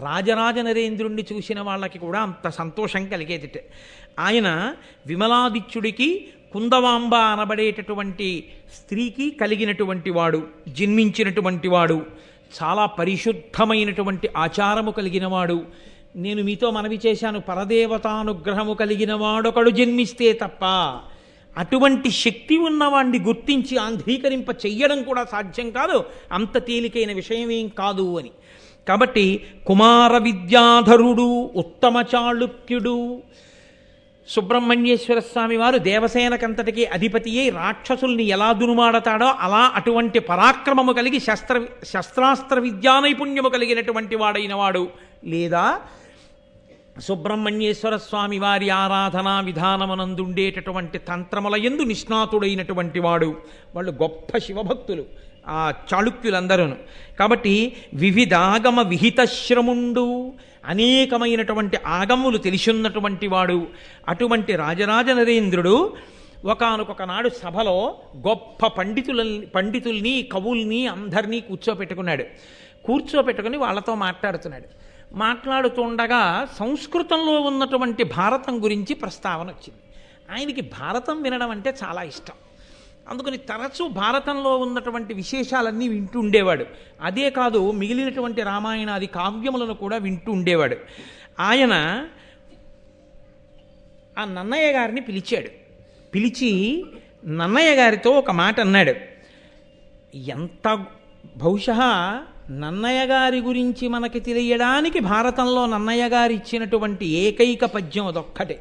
రాజరాజ నరేంద్రుణ్ణి చూసిన వాళ్ళకి కూడా అంత సంతోషం కలిగేదిట. ఆయన విమలాదిత్యుడికి కుందవాంబ అనబడేటటువంటి స్త్రీకి కలిగినటువంటి వాడు, జన్మించినటువంటి వాడు, చాలా పరిశుద్ధమైనటువంటి ఆచారము కలిగినవాడు. నేను మీతో మనవి చేశాను, పరదేవతానుగ్రహము కలిగిన వాడొకడు జన్మిస్తే తప్ప అటువంటి శక్తి ఉన్నవాడిని గుర్తించి ఆంధ్రీకరింప చెయ్యడం కూడా సాధ్యం కాదు, అంత తేలికైన విషయమేం కాదు అని. కాబట్టి కుమార విద్యాధరుడు, ఉత్తమ చాళుక్యుడు. సుబ్రహ్మణ్యేశ్వర స్వామి వారు దేవసేనకంతటికి అధిపతి అయి రాక్షసుల్ని ఎలా దునుమాడతాడో అలా అటువంటి పరాక్రమము కలిగి శస్త్రాస్త్ర విద్యా నైపుణ్యము కలిగినటువంటి వాడైన వాడు. లేదా సుబ్రహ్మణ్యేశ్వర స్వామి వారి ఆరాధనా విధానమునందుండేటటువంటి తంత్రముల యందు నిష్ణాతుడైనటువంటి వాడు. వాళ్ళు గొప్ప శివభక్తులు ఆ చాళుక్యులందరూ. కాబట్టి వివిధాగమ విహితశ్రముండు, అనేకమైనటువంటి ఆగములు తెలిసున్నటువంటి వాడు. అటువంటి రాజరాజ నరేంద్రుడు ఒకానొక నాడు సభలో గొప్ప పండితుల్ని కవుల్ని అందరినీ కూర్చోపెట్టుకుని వాళ్ళతో మాట్లాడుతుండగా సంస్కృతంలో ఉన్నటువంటి భారతం గురించి ప్రస్తావన వచ్చింది. ఆయనకి భారతం వినడం అంటే చాలా ఇష్టం. అందుకని తరచూ భారతంలో ఉన్నటువంటి విశేషాలన్నీ వింటూ ఉండేవాడు. అదే కాదు, మిగిలినటువంటి రామాయణాది కావ్యములను కూడా వింటూ ఉండేవాడు. ఆయన ఆ నన్నయ్య గారిని పిలిచి నన్నయ్య గారితో ఒక మాట అన్నాడు. బహుశా నన్నయ్య గారి గురించి మనకి తెలియడానికి భారతంలో నన్నయ్య గారు ఇచ్చినటువంటి ఏకైక పద్యం అదొక్కటే.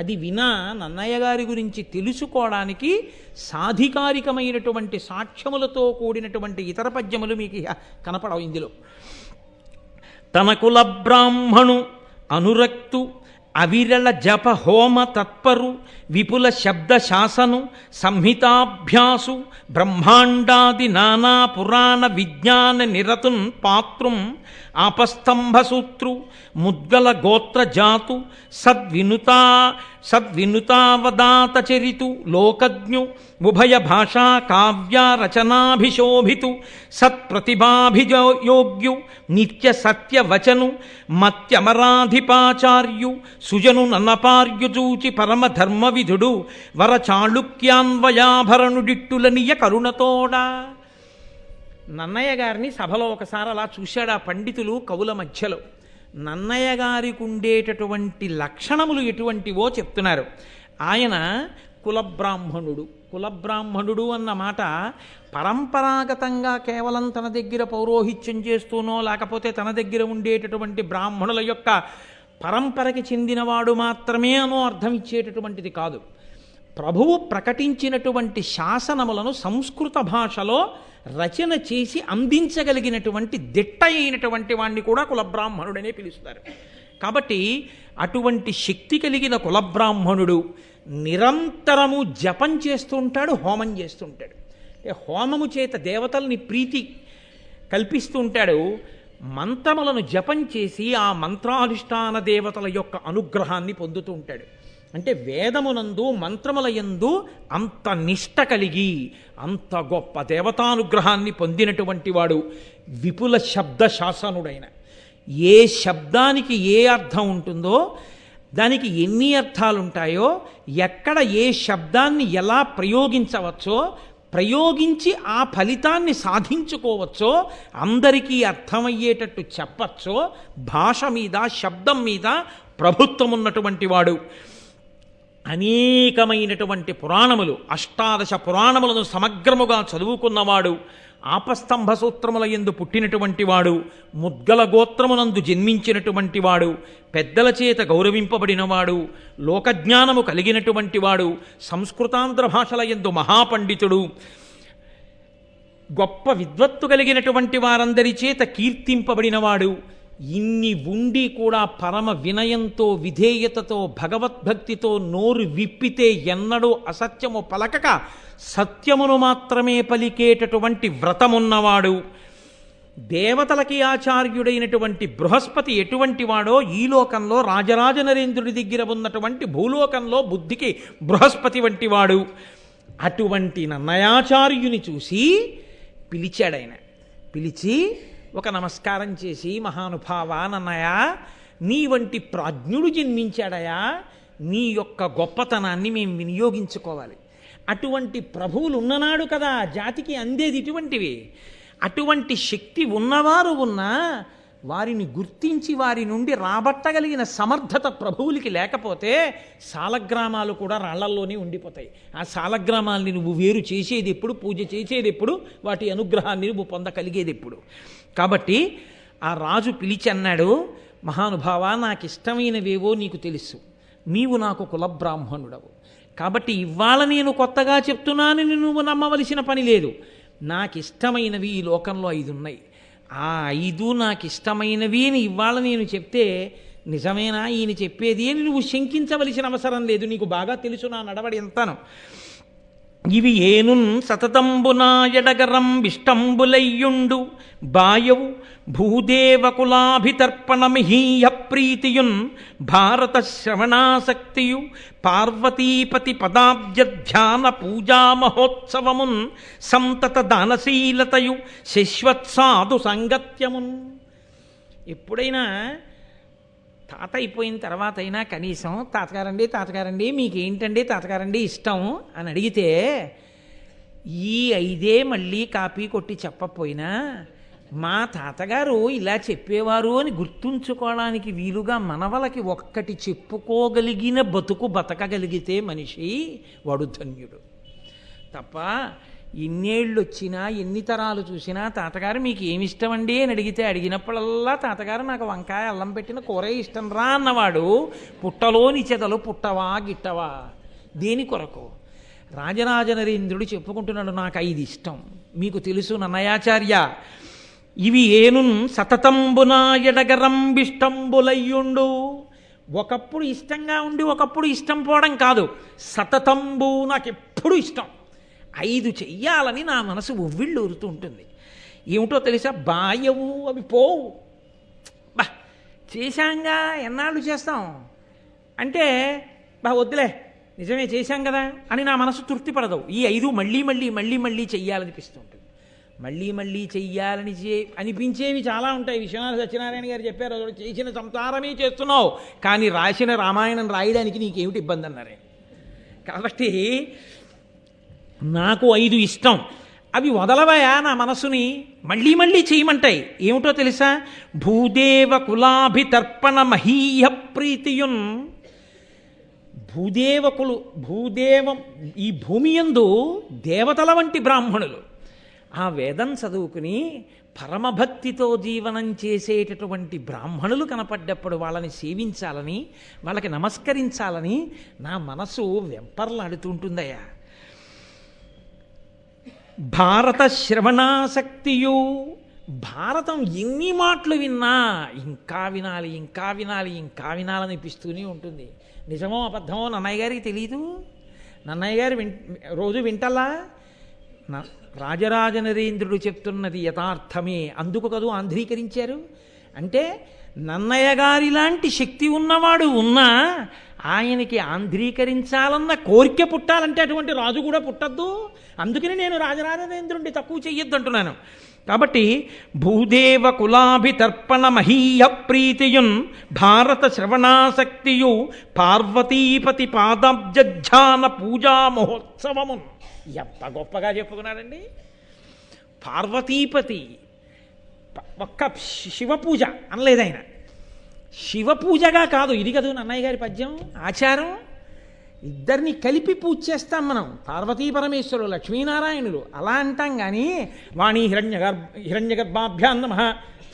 అది వినా నన్నయ్య గారి గురించి తెలుసుకోవడానికి సాధికారికమైనటువంటి సాక్ష్యములతో కూడినటువంటి ఇతర పద్యములు మీకు కనపడవు ఇందులో. తన కుల బ్రాహ్మణు అనురక్తు అవిరళ జప హోమ తత్పరు విపుల శబ్ద శాసను సంహితాభ్యాసు బ్రహ్మాండాది నానా పురాణ విజ్ఞాన నిరతున్ పాత్రం ఆపస్తంభసూత్రు ముద్గల గోత్ర జాతు సద్వినుతావదాత చరితు లోకజ్ఞు ఉభయ భాషా కావ్య రచనాభిశోభితు సత్ప్రతిభాభియోగ్యు నిత్య సత్యవచను మత్యమరాధిపాచార్యు సుజను నన్నపార్యుజూచి పరమధర్మ విధుడు వర చాళుక్యాన్వయాభరణుడిట్టులనియ కరుణతోడా. నన్నయ్య గారిని సభలో ఒకసారి అలా చూశాడు ఆ పండితులు కవుల మధ్యలో. నన్నయ్య గారికి ఉండేటటువంటి లక్షణములు ఎటువంటివో చెప్తున్నారు. ఆయన కులబ్రాహ్మణుడు. కులబ్రాహ్మణుడు అన్న మాట పరంపరాగతంగా కేవలం తన దగ్గర పౌరోహిత్యం చేస్తూనో లేకపోతే తన దగ్గర ఉండేటటువంటి బ్రాహ్మణుల యొక్క పరంపరకి చెందినవాడు మాత్రమే అనో అర్థం ఇచ్చేటటువంటిది కాదు. ప్రభువు ప్రకటించినటువంటి శాసనములను సంస్కృత భాషలో రచన చేసి అందించగలిగినటువంటి దిట్ట అయినటువంటి వాణ్ణి కూడా కులబ్రాహ్మణుడనే పిలుస్తారు. కాబట్టి అటువంటి శక్తి కలిగిన కులబ్రాహ్మణుడు నిరంతరము జపం చేస్తూ ఉంటాడు, హోమం చేస్తూ ఉంటాడు. హోమము చేత దేవతల్ని ప్రీతి కల్పిస్తూ ఉంటాడు. మంత్రములను జపం చేసి ఆ మంత్రానుష్ఠాన దేవతల యొక్క అనుగ్రహాన్ని పొందుతూ ఉంటాడు. అంటే వేదమునందు మంత్రముల యందు అంత నిష్ట కలిగి అంత గొప్ప దేవతానుగ్రహాన్ని పొందినటువంటి వాడు విపుల శబ్ద శాసనుడైన. ఏ శబ్దానికి ఏ అర్థం ఉంటుందో, దానికి ఎన్ని అర్థాలుంటాయో, ఎక్కడ ఏ శబ్దాన్ని ఎలా ప్రయోగించవచ్చో, ప్రయోగించి ఆ ఫలితాన్ని సాధించుకోవచ్చో, అందరికీ అర్థమయ్యేటట్టు చెప్పచ్చో, భాష మీద శబ్దం మీద ప్రభుత్వం ఉన్నటువంటి వాడు. అనేకమైనటువంటి పురాణములు, 18 పురాణములను సమగ్రముగా చదువుకున్నవాడు, ఆపస్తంభ సూత్రముల యందు పుట్టినటువంటి వాడు, ముద్గల గోత్రమునందు జన్మించినటువంటి వాడు, పెద్దల చేత గౌరవింపబడినవాడు, లోకజ్ఞానము కలిగినటువంటి వాడు, సంస్కృతాంధ్ర భాషల యందు మహాపండితుడు, గొప్ప విద్వత్తు కలిగినటువంటి వారందరి చేత కీర్తింపబడినవాడు. ఇన్ని ఉండి కూడా పరమ వినయంతో విధేయతతో భగవద్భక్తితో నోరు విప్పితే ఎన్నడూ అసత్యము పలకక సత్యమును మాత్రమే పలికేటటువంటి వ్రతమున్నవాడు. దేవతలకి ఆచార్యుడైనటువంటి బృహస్పతి ఎటువంటి వాడో ఈ లోకంలో రాజరాజ నరేంద్రుడి దగ్గర ఉన్నటువంటి భూలోకంలో బుద్ధికి బృహస్పతి వంటి వాడు. అటువంటి నన్నయాచార్యుని చూసి పిలిచాడాయన. పిలిచి ఒక నమస్కారం చేసి, మహానుభావా నన్నయ, నీ వంటి ప్రాజ్ఞుడు జన్మించాడయా, నీ యొక్క గొప్పతనాన్ని మేము వినియోగించుకోవాలి. అటువంటి ప్రభువులు ఉన్ననాడు కదా జాతికి అందేది ఇటువంటివి. అటువంటి శక్తి ఉన్నవారు ఉన్నా వారిని గుర్తించి వారి నుండి రాబట్టగలిగిన సమర్థత ప్రభువులకి లేకపోతే సాలగ్రామాలు కూడా రాళ్లల్లోనే ఉండిపోతాయి. ఆ సాలగ్రామాల్ని నువ్వు వేరు చేసేది ఎప్పుడు, పూజ చేసేది ఎప్పుడు, వాటి అనుగ్రహాన్ని నువ్వు పొందగలిగేది ఎప్పుడు? కాబట్టి ఆ రాజు పిలిచి అన్నాడు, మహానుభావా, నాకు ఇష్టమైనవేవో నీకు తెలుసు, నీవు నాకు కులబ్రాహ్మణుడవు. కాబట్టి ఇవాళ నేను కొత్తగా చెప్తున్నానని నువ్వు నమ్మవలసిన పని లేదు. నాకు ఇష్టమైనవి ఈ లోకంలో 5 ఉన్నాయి. ఆ 5 నాకు ఇష్టమైనవి అని ఇవాళ నేను చెప్తే నిజమేనా ఈయన చెప్పేది అని నువ్వు శంకించవలసిన అవసరం లేదు. నీకు బాగా తెలుసు నా నడవడి ఎంతను. ఇవి ఏనున్ సతతంబునా ఎడగరం విష్టంబులయ్యుండు బాయవు భూదేవకులాభితర్పణమిహీయ ప్రీతియున్ భారత శ్రవణాసక్తియు పార్వతీపతి పదాబ్జధ్యాన పూజా మహోత్సవమున్ సంతత దానశీలతయు శశ్వత్సాధు సంగత్యమున్. ఎప్పుడైనా తాత అయిపోయిన తర్వాత అయినా కనీసం తాతగారండి మీకేంటండి తాతగారండి ఇష్టం అని అడిగితే ఈ 5 మళ్ళీ కాపీ కొట్టి చెప్పపోయినా మా తాతగారు ఇలా చెప్పేవారు అని గుర్తుంచుకోవడానికి వీలుగా మనవలకి ఒక్కటి చెప్పుకోగలిగిన బతకగలిగితే మనిషి వాడు ధన్యుడు. తప్ప ఎన్నేళ్ళు వచ్చినా ఎన్ని తరాలు చూసినా తాతగారు మీకు ఏమి ఇష్టమండి అని అడిగినప్పుడల్లా తాతగారు నాకు వంకాయ అల్లం పెట్టిన కూరే ఇష్టం రా అన్నవాడు పుట్టలోని చెదలు పుట్టవా గిట్టవా దేని కొరకు? రాజరాజ నరేంద్రుడు చెప్పుకుంటున్నాడు, నాకు 5 ఇష్టం. మీకు తెలుసు నన్నయాచార్య, ఇవి ఏనున్ సతతంబునా ఎడగరంబిష్టంబులయ్యుండు. ఒకప్పుడు ఇష్టంగా ఉండి ఒకప్పుడు ఇష్టం పోవడం కాదు, సతతంబు నాకెప్పుడు ఇష్టం. 5 చెయ్యాలని నా మనసు ఉవ్విళ్ళు ఊరుతూ ఉంటుంది. ఏమిటో తెలుసా? బాయవు, అవి పోవు. బా చేశాంగా ఎన్నాళ్ళు చేస్తాం అంటే వద్దులే నిజమే చేశాం కదా అని నా మనసు తృప్తిపడదు. ఈ 5 మళ్ళీ చెయ్యాలనిపిస్తుంటుంది. మళ్ళీ చెయ్యాలని అనిపించేవి చాలా ఉంటాయి. విశ్వనాథ సత్యనారాయణ గారు చెప్పారు, చేసిన సంసారమే చేస్తున్నావు కానీ రాసిన రామాయణం రాయడానికి నీకేమిటి ఇబ్బంది అన్నారే. కాబట్టి నాకు 5 ఇష్టం, అవి వదలవయా నా మనసుని, మళ్ళీ చేయమంటాయి. ఏమిటో తెలుసా? భూదేవ కులాభితర్పణ మహీయ ప్రీతియున్. భూదేవకులు భూదేవం ఈ భూమి యందు దేవతల వంటి బ్రాహ్మణులు ఆ వేదం చదువుకుని పరమభక్తితో జీవనం చేసేటటువంటి బ్రాహ్మణులు కనపడ్డప్పుడు వాళ్ళని సేవించాలని, వాళ్ళకి నమస్కరించాలని నా మనసు వెంపర్లాడుతుంటుందయ్యా. భారత శ్రవణాసక్తియు, భారతం ఎన్ని మాటలు విన్నా ఇంకా వినాలి, ఇంకా వినాలి, ఇంకా వినాలనిపిస్తూనే ఉంటుంది. నిజమో అబద్ధమో నన్నయ్య గారికి తెలీదు. నన్నయ్య గారు రోజు వింటలా. రాజరాజ నరేంద్రుడు చెప్తున్నది యథార్థమే, అందుకు కదూ ఆంధ్రీకరించారు. అంటే నన్నయ్య గారి లాంటి శక్తి ఉన్నవాడు ఉన్నా ఆయనకి ఆంధ్రీకరించాలన్న కోరిక పుట్టాలంటే అటువంటి రాజు కూడా పుట్టద్దు. అందుకని నేను రాజరాజ నరేంద్రుడిని తక్కువ చెయ్యొద్దు అంటున్నాను. కాబట్టి భూదేవ కులాభితర్పణ మహీయ ప్రీతియున్ భారత శ్రవణాసక్తియు పార్వతీపతి పాదాబ్జాన పూజా మహోత్సవమున్. ఎంత గొప్పగా చెప్పుకున్నాడండి. పార్వతీపతి ఒక్క శివపూజ అనలేదు ఆయన. శివపూజగా కాదు, ఇది కదా నన్నయ్య గారి పద్యం ఆచారం. ఇద్దరిని కలిపి పూజ చేస్తాం మనం. పార్వతీ పరమేశ్వరులు, లక్ష్మీనారాయణులు అలా అంటాం. కానీ వాణి హిరణ్యగర్భాభ్యాం నమః,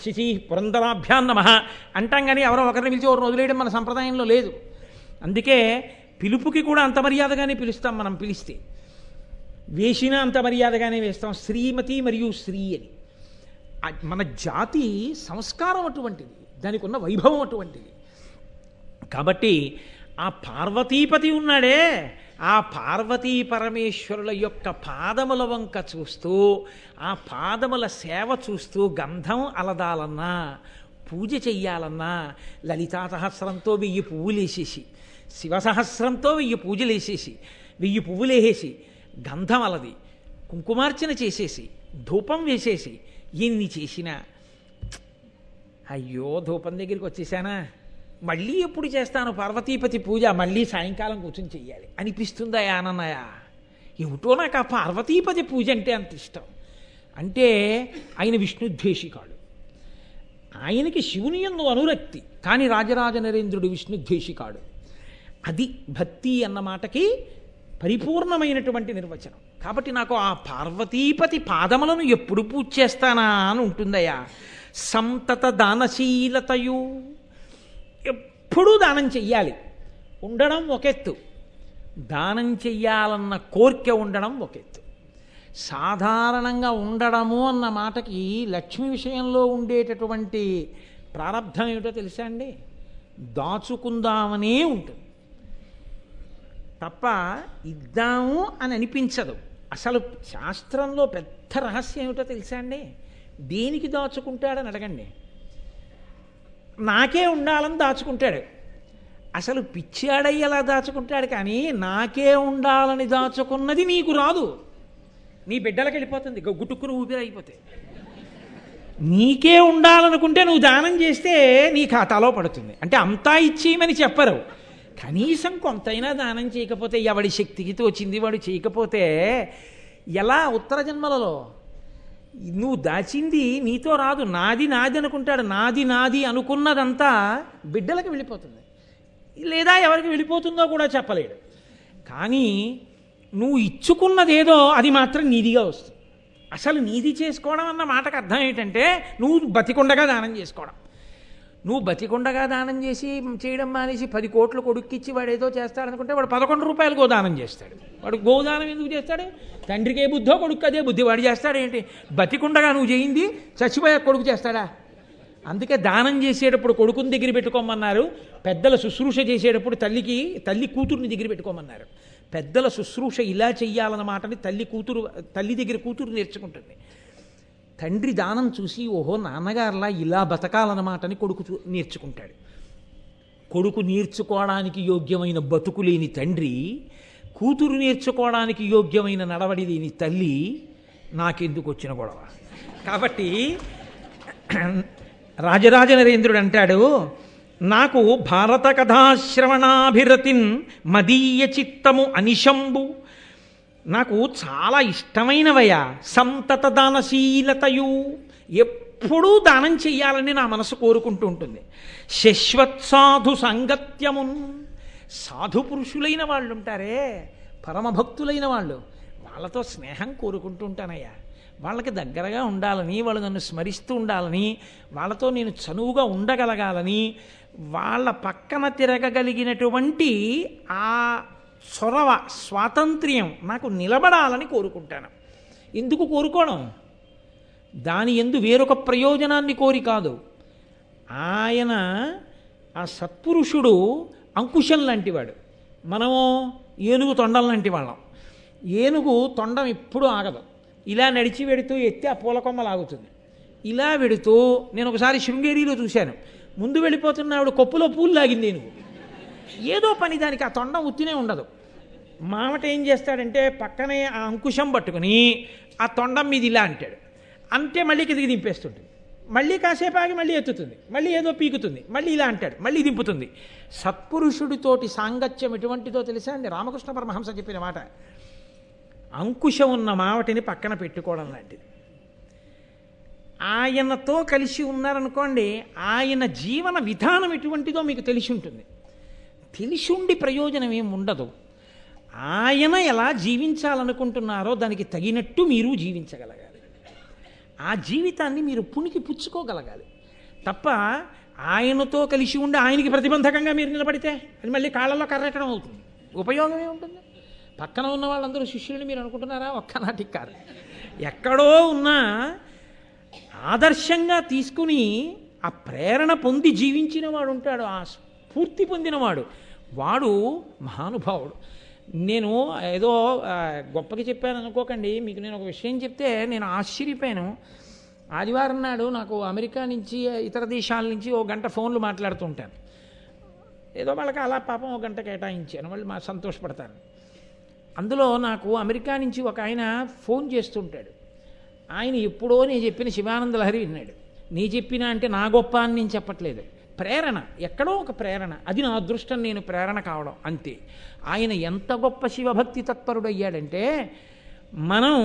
శిశి పురంధరాభ్యాం నమః అంటాం. కానీ ఎవరో ఒకరిని పిలిచి ఒకరిని వదిలేయడం మన సంప్రదాయంలో లేదు. అందుకే పిలుపుకి కూడా అంత మర్యాదగానే పిలుస్తాం. మనం పిలిస్తే వేసిన అంత మర్యాదగానే వేస్తాం. శ్రీమతి మరియు శ్రీ అని. మన జాతి సంస్కారం అటువంటిది, దానికి ఉన్న వైభవం అటువంటిది. కాబట్టి ఆ పార్వతీపతి ఉన్నాడే, ఆ పార్వతీ పరమేశ్వరుల యొక్క పాదముల వంక చూస్తూ, ఆ పాదముల సేవ చూస్తూ గంధం అలదాలన్నా, పూజ చెయ్యాలన్నా లలితా సహస్రంతో 1000 పువ్వులు వేసేసి, శివసహస్రంతో 1000 పూజలు వేసేసి, 1000 పువ్వులు వేసేసి, గంధం అలది, కుంకుమార్చన చేసేసి, ధూపం వేసేసి, ఎన్ని చేసినా అయ్యో ధూపం దగ్గరికి వచ్చేసానా, మళ్ళీ ఎప్పుడు చేస్తాను పార్వతీపతి పూజ, మళ్ళీ సాయంకాలం కూర్చొని చెయ్యాలి అనిపిస్తుందా ఆనన్నయ్య? ఏమిటో నాకు ఆ పార్వతీపతి పూజ అంటే అంత ఇష్టం. అంటే ఆయన విష్ణుద్వేషికాడు. ఆయనకి శివుని యందు అనురక్తి, కానీ రాజరాజ నరేంద్రుడు విష్ణుద్వేషికాడు. అది భక్తి అన్న మాటకి పరిపూర్ణమైనటువంటి నిర్వచనం. కాబట్టి నాకు ఆ పార్వతీపతి పాదములను ఎప్పుడు పూజ చేస్తానా అని ఉంటుందయ్యా. సంతత దానశీలతయు, ఎప్పుడూ దానం చెయ్యాలి. ఉండడం ఒకెత్తు, దానం చెయ్యాలన్న కోరిక ఉండడం ఒకెత్తు. సాధారణంగా ఉండడము అన్న మాటకి లక్ష్మి విషయంలో ఉండేటటువంటి ప్రారంధం ఏమిటో తెలుసా అండి? దాచుకుందామనే ఉంటుంది తప్ప ఇద్దాము అని అనిపించదు. అసలు శాస్త్రంలో పెద్ద రహస్యం ఏమిటో తెలుసా అండి? దేనికి దాచుకుంటాడని అడగండి. నాకే ఉండాలని దాచుకుంటాడు. అసలు పిచ్చాడై ఎలా దాచుకుంటాడు? కానీ నాకే ఉండాలని దాచుకున్నది నీకు రాదు, నీ బిడ్డలకు వెళ్ళిపోతుంది, గుట్టుకుని ఊపిరి అయిపోతే. నీకే ఉండాలనుకుంటే నువ్వు దానం చేస్తే నీ ఖాతాలో పడుతుంది. అంటే అంతా ఇచ్చేయమని చెప్పరు, కనీసం కొంతైనా దానం చేయకపోతే, ఎవడి శక్తికి తోచింది వాడు చేయకపోతే ఎలా? ఉత్తర జన్మలలో నువ్వు దాచింది నీతో రాదు, నాది నాది అనుకుంటాడు. నాది నాది అనుకున్నదంతా బిడ్డలకు వెళ్ళిపోతుంది, లేదా ఎవరికి వెళ్ళిపోతుందో కూడా చెప్పలేడు. కానీ నువ్వు ఇచ్చుకున్నదేదో అది మాత్రం నీదిగా వస్తుంది. అసలు నీది చేసుకోవడం అన్న మాటకు అర్థం ఏంటంటే నువ్వు బతికుండగా దానం చేసుకోవడం. నువ్వు బతికుండగా దానం చేయడం మానేసి 10 కోట్లు కొడుక్కిచ్చి వాడు ఏదో చేస్తాడనుకుంటే వాడు 11 రూపాయలు గోదానం చేస్తాడు. వాడు గోదానం ఎందుకు చేస్తాడు? తండ్రికి ఏ బుద్ధో కొడుకు అదే బుద్ధి, వాడు చేస్తాడు ఏంటి? బతికుండగా నువ్వు చేయింది చచ్చిపోయా కొడుకు చేస్తాడా? అందుకే దానం చేసేటప్పుడు కొడుకుని దగ్గర పెట్టుకోమన్నారు, పెద్దల శుశ్రూష చేసేటప్పుడు తల్లి కూతురుని దగ్గర పెట్టుకోమన్నారు. పెద్దల శుశ్రూష ఇలా చెయ్యాలన్న మాటని తల్లి దగ్గర కూతురు నేర్చుకుంటుంది. తండ్రి దానం చూసి ఓహో నాన్నగారులా ఇలా బతకాలన్నమాటని కొడుకు నేర్చుకుంటాడు. కొడుకు నేర్చుకోవడానికి యోగ్యమైన బతుకు లేని తండ్రి, కూతురు నేర్చుకోవడానికి యోగ్యమైన నడవడి లేని తల్లి, నాకెందుకు వచ్చిన గొడవ? కాబట్టి రాజరాజ నరేంద్రుడు అంటాడు, నాకు భారత కథాశ్రవణాభిరతిన్ మదీయ చిత్తము అనిశంబు, నాకు చాలా ఇష్టమైనవయ్యా. సంతత దానశీలతయు, ఎప్పుడూ దానం చెయ్యాలని నా మనసు కోరుకుంటూ ఉంటుంది. శశ్వత్సాధు సంగత్యమున్, సాధు పురుషులైన వాళ్ళు ఉంటారే, పరమభక్తులైన వాళ్ళు, వాళ్ళతో స్నేహం కోరుకుంటూ ఉంటానయ్యా. వాళ్ళకి దగ్గరగా ఉండాలని, వాళ్ళు నన్ను స్మరిస్తూ ఉండాలని, వాళ్ళతో నేను చనువుగా ఉండగలగాలని, వాళ్ళ పక్కన తిరగగలిగినటువంటి ఆ చొరవ, స్వాతంత్ర్యం నాకు నిలబడాలని కోరుకుంటాను. ఎందుకు కోరుకోవడం? దాని యందు వేరొక ప్రయోజనాన్ని కోరి కాదు. ఆయన ఆ సత్పురుషుడు అంకుశం లాంటివాడు, మనము ఏనుగు తొండం లాంటి వాళ్ళం. ఏనుగు తొండం ఎప్పుడూ ఆగదు, ఇలా నడిచి వెడుతూ ఎత్తి ఆ పూల కొమ్మలు ఆగుతుంది. ఇలా వెడుతూ నేను ఒకసారి శృంగేరిలో చూశాను, ముందు వెళ్ళిపోతున్న ఆవిడ కొప్పులో పూలు లాగింది ఏనుగు. ఏదో పని దానికి, ఆ తొండం ఉత్తినే ఉండదు. మామట ఏం చేస్తాడంటే పక్కనే ఆ అంకుశం పట్టుకుని ఆ తొండం మీద ఇలా అంటాడు, అంటే మళ్ళీ కిందికి దింపేస్తుంటుంది, మళ్ళీ కాసేపు ఆగి మళ్ళీ ఎత్తుతుంది, మళ్ళీ ఏదో పీకుతుంది, మళ్ళీ ఇలా అంటాడు, మళ్ళీ దింపుతుంది. సత్పురుషుడితోటి సాంగత్యం ఎటువంటిదో తెలుసా అండి? రామకృష్ణ పరమహంస చెప్పిన మాట, అంకుశం ఉన్న మావటిని పక్కన పెట్టుకోవడం లాంటిది. ఆయనతో కలిసి ఉన్నారనుకోండి, ఆయన జీవన విధానం ఎటువంటిదో మీకు తెలిసి ఉంటుంది. తెలిసి ఉండి ప్రయోజనం ఏమి ఉండదు. ఆయన ఎలా జీవించాలనుకుంటున్నారో దానికి తగినట్టు మీరు జీవించగలగాలి. ఆ జీవితాన్ని మీరు పుణికి పుచ్చుకోగలగాలి తప్ప ఆయనతో కలిసి ఉండి ఆయనకి ప్రతిబంధకంగా మీరు నిలబడితే అది మళ్ళీ కాళ్ళలో కర్రెట్టడం అవుతుంది. ఉపయోగమే ఉంటుంది. పక్కన ఉన్న వాళ్ళందరూ శిష్యులని మీరు అనుకుంటున్నారా? ఒక్కనాటికి కాదు. ఎక్కడో ఉన్నా ఆదర్శంగా తీసుకుని ఆ ప్రేరణ పొంది జీవించిన వాడు ఉంటాడు, ఆ స్ఫూర్తి పొందినవాడు, వాడు మహానుభావుడు. నేను ఏదో గొప్పగా చెప్పాను అనుకోకండి. మీకు నేను ఒక విషయం చెప్తే నేను ఆశ్చర్యపోయాను. ఆదివారం నాడు నాకు అమెరికా నుంచి, ఇతర దేశాల నుంచి ఓ గంట ఫోన్లు మాట్లాడుతూ ఉంటాను. ఏదో వాళ్ళకి అలా పాపం ఒక గంట కేటాయించాను, వాళ్ళు మా సంతోషపడతారు. అందులో నాకు అమెరికా నుంచి ఒక ఆయన ఫోన్ చేస్తుంటాడు. ఆయన ఎప్పుడో నేను చెప్పిన శివానంద లహరి విన్నాడు. నీ చెప్పినా అంటే నా గొప్ప అని నేను చెప్పట్లేదు, ప్రేరణ, ఎక్కడో ఒక ప్రేరణ, అది నా అదృష్టం, నేను ప్రేరణ కావడం అంతే. ఆయన ఎంత గొప్ప శివభక్తి తత్పరుడు అయ్యాడంటే, మనం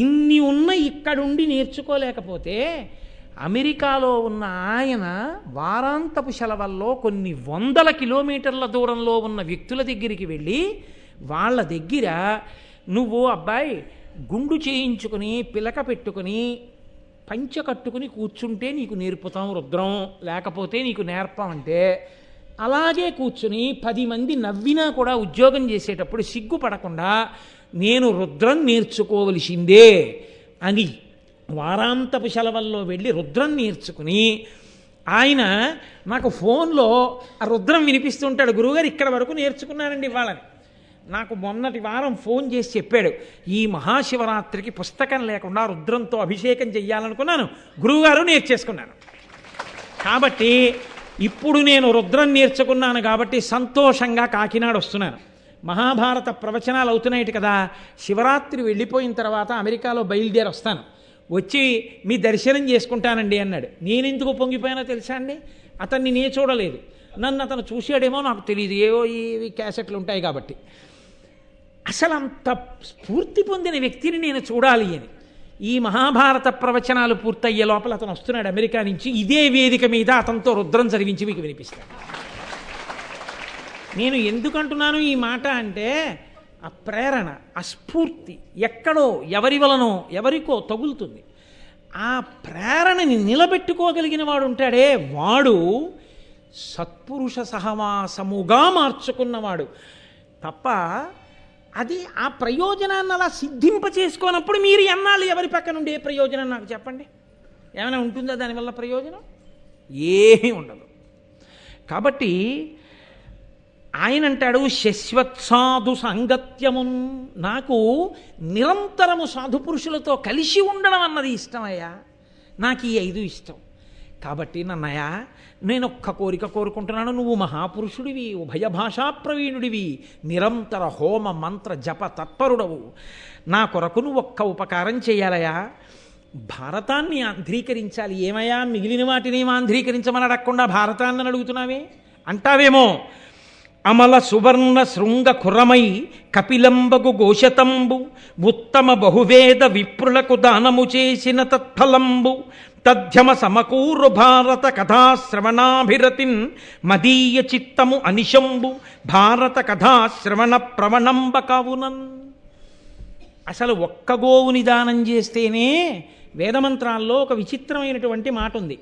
ఇన్ని ఉన్న ఇక్కడుండి నేర్చుకోలేకపోతే అమెరికాలో ఉన్న ఆయన వారాంతపు సెలవుల్లో కొన్ని వందల కిలోమీటర్ల దూరంలో ఉన్న వ్యక్తుల దగ్గరికి వెళ్ళి వాళ్ళ దగ్గర నువ్వు అబ్బాయి గుండు చేయించుకుని పిలక పెట్టుకుని పంచ కట్టుకుని కూర్చుంటే నీకు నేర్పుతాం రుద్రం, లేకపోతే నీకు నేర్పమంటే అలాగే కూర్చుని 10 మంది నవ్వినా కూడా ఉద్యోగం చేసేటప్పుడు సిగ్గుపడకుండా నేను రుద్రం నేర్చుకోవలసిందే అని వారాంతపు సెలవుల్లో వెళ్ళి రుద్రం నేర్చుకుని ఆయన నాకు ఫోన్లో ఆ రుద్రం వినిపిస్తుంటాడు. గురువుగారు ఇక్కడ వరకు నేర్చుకున్నానండి ఇవాళని. నాకు మొన్నటి వారం ఫోన్ చేసి చెప్పాడు, ఈ మహాశివరాత్రికి పుస్తకం లేకుండా రుద్రంతో అభిషేకం చెయ్యాలనుకున్నాను, గురువుగారు నేర్చేసుకున్నాను. కాబట్టి ఇప్పుడు నేను రుద్రం నేర్చుకున్నాను కాబట్టి సంతోషంగా కాకినాడ వస్తున్నాను. మహాభారత ప్రవచనాలు అవుతున్నాయి కదా, శివరాత్రి వెళ్ళిపోయిన తర్వాత అమెరికాలో బయలుదేరి వస్తాను, వచ్చి మీ దర్శనం చేసుకుంటానండి అన్నాడు. నేనెందుకు పొంగిపోయానో తెలుసా అండి? అతన్ని నే చూడలేదు, నన్ను అతను చూశాడేమో నాకు తెలియదు, ఏవో ఈ క్యాసెట్లు ఉంటాయి కాబట్టి. అసలు అంత స్ఫూర్తి పొందిన వ్యక్తిని నేను చూడాలి అని ఈ మహాభారత ప్రవచనాలు పూర్తయ్యే లోపల అతను వస్తున్నాడు అమెరికా నుంచి. ఇదే వేదిక మీద అతనితో రుద్రం చదివించి మీకు వినిపిస్తాను. నేను ఎందుకంటున్నాను ఈ మాట అంటే, ఆ ప్రేరణ, ఆ స్ఫూర్తి ఎక్కడో ఎవరి వలనో ఎవరికో తగులుతుంది. ఆ ప్రేరణని నిలబెట్టుకోగలిగిన వాడు ఉంటాడే, వాడు సత్పురుష సహవాసముగా మార్చుకున్నవాడు తప్ప అది ఆ ప్రయోజనాన్ని అలా సిద్ధింప చేసుకోనప్పుడు మీరు ఎన్నాళ్ళు ఎవరి పక్క నుండి ఏ ప్రయోజనం నాకు చెప్పండి? ఏమైనా ఉంటుందా దానివల్ల ప్రయోజనం? ఏమీ ఉండదు. కాబట్టి ఆయన అంటాడు, శశ్వత్సాధు సాంగత్యమున్, నాకు నిరంతరము సాధుపురుషులతో కలిసి ఉండడం అన్నది ఇష్టమయ్యా, నాకు ఈ 5 ఇష్టం. కాబట్టి నన్నయ్య నేను ఒక్క కోరిక కోరుకుంటున్నాను, నువ్వు మహాపురుషుడివి, ఉభయ భాషా ప్రవీణుడివి, నిరంతర హోమ మంత్ర జప తత్పరుడవు, నా కొరకు నువ్వు ఒక్క ఉపకారం చేయాలయా, భారతాన్ని ఆంధ్రీకరించాలి. ఏమయ్యా మిగిలిన వాటిని ఆంధ్రీకరించమని అడగకుండా భారతాన్ని అడుగుతున్నావే అంటావేమో. అమల సువర్ణ శృంగ కురమై కపిలంబగు గోశతంబు ఉత్తమ బహువేద విప్రులకు దానము చేసిన తత్ఫలంబు తథ్యమ సమకూరు భారత కథాశ్రవణాభిరతిన్ మదీయ చిత్తము అనిశంబు భారత కథాశ్రవణ ప్రవణంబ కావునన్. అసలు ఒక్క గోవుని దానం చేస్తేనే, వేదమంత్రాల్లో ఒక విచిత్రమైనటువంటి మాట ఉంది.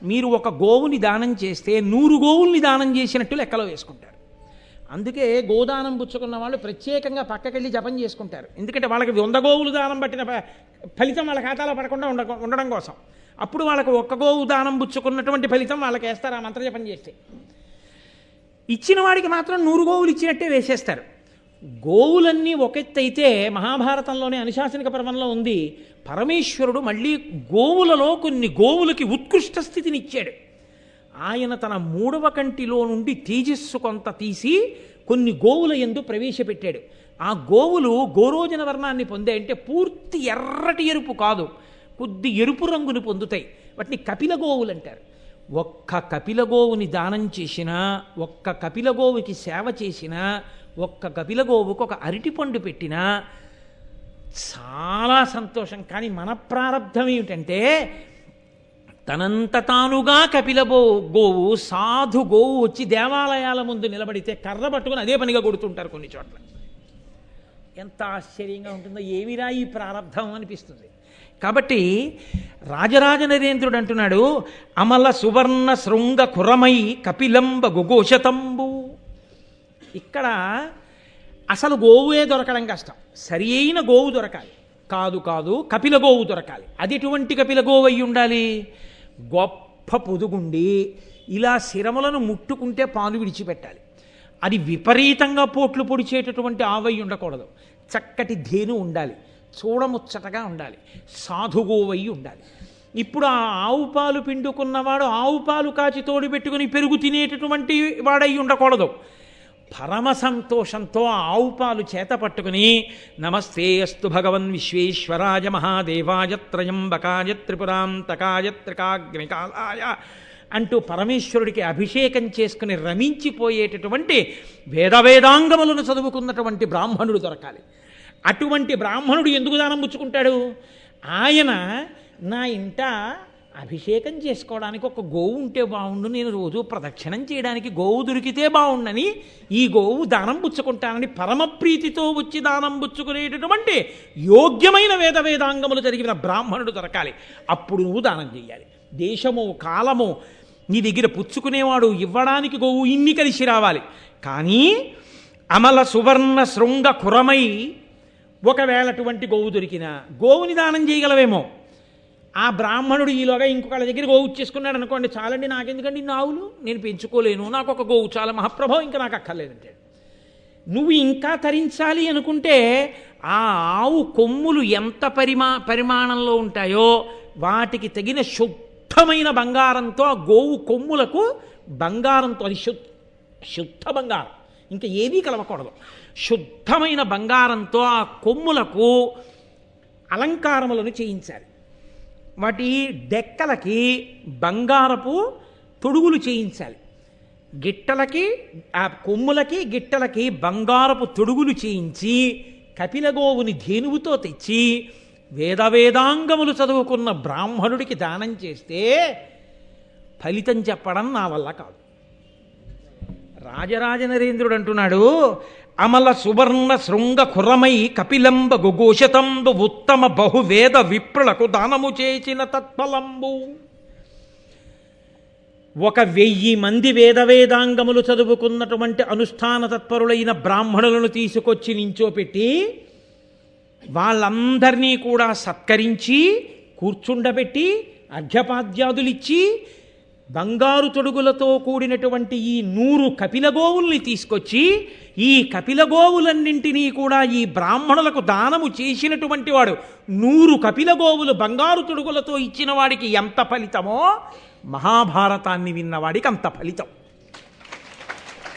మీరు ఒక గోవుని దానం చేస్తే 100 గోవుల్ని దానం చేసినట్టు లెక్కలో వేసుకుంటారు. అందుకే గోదానం పుచ్చుకున్న వాళ్ళు ప్రత్యేకంగా పక్కకెళ్ళి జపం చేసుకుంటారు. ఎందుకంటే వాళ్ళకి 100 గోవులు దానం పట్టిన ఫలితం వాళ్ళ ఖాతాలో పడకుండా ఉండడం కోసం. అప్పుడు వాళ్ళకు ఒక్క గోవు దానం పుచ్చుకున్నటువంటి ఫలితం వాళ్ళకి వేస్తారు ఆ మంత్రజపం చేస్తే. ఇచ్చిన వాడికి మాత్రం 100 గోవులు ఇచ్చినట్టే వేసేస్తారు. గోవులన్నీ ఒకెత్తైతే మహాభారతంలోనే అనుశాసనిక పర్వంలో ఉంది, పరమేశ్వరుడు మళ్ళీ గోవులలో కొన్ని గోవులకి ఉత్కృష్ట స్థితిని ఇచ్చాడు. ఆయన తన 3వ కంటిలో నుండి తేజస్సు కొంత తీసి కొన్ని గోవుల యందు ప్రవేశపెట్టాడు. ఆ గోవులు గోరోజన వర్ణాన్ని పొందాయంటే పూర్తి ఎర్రటి ఎరుపు కాదు, కొద్ది ఎరుపు రంగుని పొందుతాయి. వాటిని కపిల గోవులు అంటారు. ఒక్క కపిల గోవుని దానం చేసినా, ఒక్క కపిల గోవుకి సేవ చేసినా, ఒక్క కపిల గోవుకు ఒక అరటిపండు పెట్టినా చాలా సంతోషం. కానీ మన ప్రారంధం ఏమిటంటే, తనంత తానుగా కపిల గోవు సాధు గోవు వచ్చి దేవాలయాల ముందు నిలబడితే కర్ర పట్టుకుని అదే పనిగా కొడుతుంటారు కొన్ని చోట్ల. ఎంత ఆశ్చర్యంగా ఉంటుందో, ఏమిరా ఈ ప్రారంధం అనిపిస్తుంది. కాబట్టి రాజరాజ నరేంద్రుడు అంటున్నాడు, అమల సువర్ణ శృంగ కురమై కపిలంబ గుఘోషతంబు. ఇక్కడ అసలు గోవుయే దొరకడం కష్టం, సరి అయిన గోవు దొరకాలి. కాదు కపిల గోవు దొరకాలి. అది ఎటువంటి కపిల గోవు అయి ఉండాలి? గొప్ప పొదుగుండి ఇలా శిరములను ముట్టుకుంటే పాలు విడిచిపెట్టాలి. అది విపరీతంగా పోట్లు పొడిచేటటువంటి ఆవై ఉండకూడదు. చక్కటి ధేను ఉండాలి, చూడముచ్చటగా ఉండాలి, సాధుగోవై ఉండాలి. ఇప్పుడు ఆ ఆవు పాలు పిండుకున్నవాడు ఆవు పాలు కాచి తోడు పెట్టుకుని పెరుగు తినేటటువంటి వాడై ఉండకూడదు. పరమ సంతోషంతో ఆ ఆవు పాలు చేత పట్టుకుని నమస్తే అస్తు భగవన్ విశ్వేశ్వరాయ మహాదేవాయ త్రయంబకాయ త్రిపురాంతకాయ త్రికాగ్నికాలాయ అంటూ పరమేశ్వరుడికి అభిషేకం చేసుకుని రమించిపోయేటటువంటి వేదాంగములను చదువుకున్నటువంటి బ్రాహ్మణుడు దొరకాలి. అటువంటి బ్రాహ్మణుడు ఎందుకు దానం పుచ్చుకుంటాడు? ఆయన నా ఇంట అభిషేకం చేసుకోవడానికి ఒక గోవు ఉంటే బాగుండు, నేను రోజు ప్రదక్షిణం చేయడానికి గోవు దొరికితే బాగుండని ఈ గోవు దానం పుచ్చుకుంటానని పరమప్రీతితో వచ్చి దానం పుచ్చుకునేటటువంటి యోగ్యమైన వేదాంగములు జరిగిన బ్రాహ్మణుడు దొరకాలి. అప్పుడు నువ్వు దానం చేయాలి. దేశము కాలము నీ దగ్గర పుచ్చుకునేవాడు ఇవ్వడానికి గోవు ఇన్ని కలిసి రావాలి. కానీ అమల సువర్ణ శృంగ కురమై ఒకవేళ అటువంటి గోవు దొరికినా గోవుని దానం చేయగలవేమో. ఆ బ్రాహ్మణుడు ఈలోగా ఇంకొకళ్ళ దగ్గర గోవు చేసుకున్నాడు అనుకోండి, చాలండి నాకెందుకండి ఇన్ని ఆవులు, నేను పెంచుకోలేను, నాకు ఒక గోవు చాలా మహాప్రభావం, ఇంకా నాకు అక్కర్లేదంటే. నువ్వు ఇంకా తరించాలి అనుకుంటే ఆ ఆవు కొమ్ములు ఎంత పరిమాణంలో ఉంటాయో వాటికి తగిన శుద్ధమైన బంగారంతో ఆ గోవు కొమ్ములకు బంగారంతో, అది శుద్ధ బంగారం, ఇంకా ఏదీ కలవకూడదు, శుద్ధమైన బంగారంతో ఆ కొమ్ములకు అలంకారములను చేయించాలి. వాటి డెక్కలకి బంగారపు తొడుగులు చేయించాలి. గిట్టలకి ఆ కొమ్ములకి గిట్టలకి బంగారపు తొడుగులు చేయించి కపిలగోవుని ధేనువుతో తెచ్చి వేదాంగములు చదువుకున్న బ్రాహ్మణుడికి దానం చేస్తే ఫలితం చెప్పడం నా వల్ల కాదు. రాజరాజ నరేంద్రుడు అంటున్నాడు, అమల సువర్ణ శృంగ కురమై కపిలంబ గుఘోషతంబు ఉత్తమ బహువేద విప్రులకు దానము చేసిన తత్ఫలంబు. 1000 మంది వేదాంగములు చదువుకున్నటువంటి అనుష్ఠాన తత్పరులైన బ్రాహ్మణులను తీసుకొచ్చి నించోపెట్టి వాళ్ళందరినీ కూడా సత్కరించి కూర్చుండబెట్టి అర్ఘ్యపాద్యాదులిచ్చి బంగారు తొడుగులతో కూడినటువంటి ఈ 100 కపిలగోవుల్ని తీసుకొచ్చి ఈ కపిలగోవులన్నింటినీ కూడా ఈ బ్రాహ్మణులకు దానము చేసినటువంటి వాడు 100 కపిలగోవులు బంగారు తొడుగులతో ఇచ్చిన వాడికి ఎంత ఫలితమో మహాభారతాన్ని విన్నవాడికి అంత ఫలితం.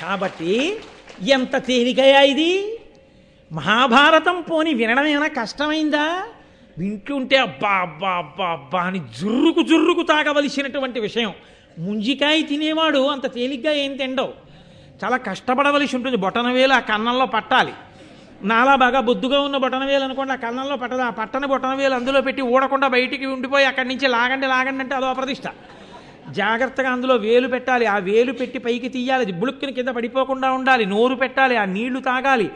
కాబట్టి ఎంత తేలికయా ఇది? మహాభారతం పోని వినడమేమైనా కష్టమైందా? వింటుంటే అబ్బా అబ్బా అబ్బా అబ్బా అని జుర్రుకు తాగవలసినటువంటి విషయం. ముంజికాయ తినేవాడు అంత తేలిగ్గా ఏం తిండవు, చాలా కష్టపడవలసి ఉంటుంది. బొటనవేలు ఆ కన్నంలో పట్టాలి, నాలా బాగా బొద్దుగా ఉన్న బొటనవేలు అనుకోండి, ఆ కళ్ళంలో పట్టదు. ఆ పట్టని బొటనవేలు అందులో పెట్టి ఊడకుండా బయటికి ఉండిపోయి అక్కడి నుంచి లాగండి లాగండి అంటే అదో అప్రతిష్ట. జాగ్రత్తగా అందులో వేలు పెట్టాలి, ఆ వేలు పెట్టి పైకి తీయాలి, అది బుళుక్కుని కింద పడిపోకుండా ఉండాలి, నోరు పెట్టాలి, ఆ నీళ్లు తాగాలి,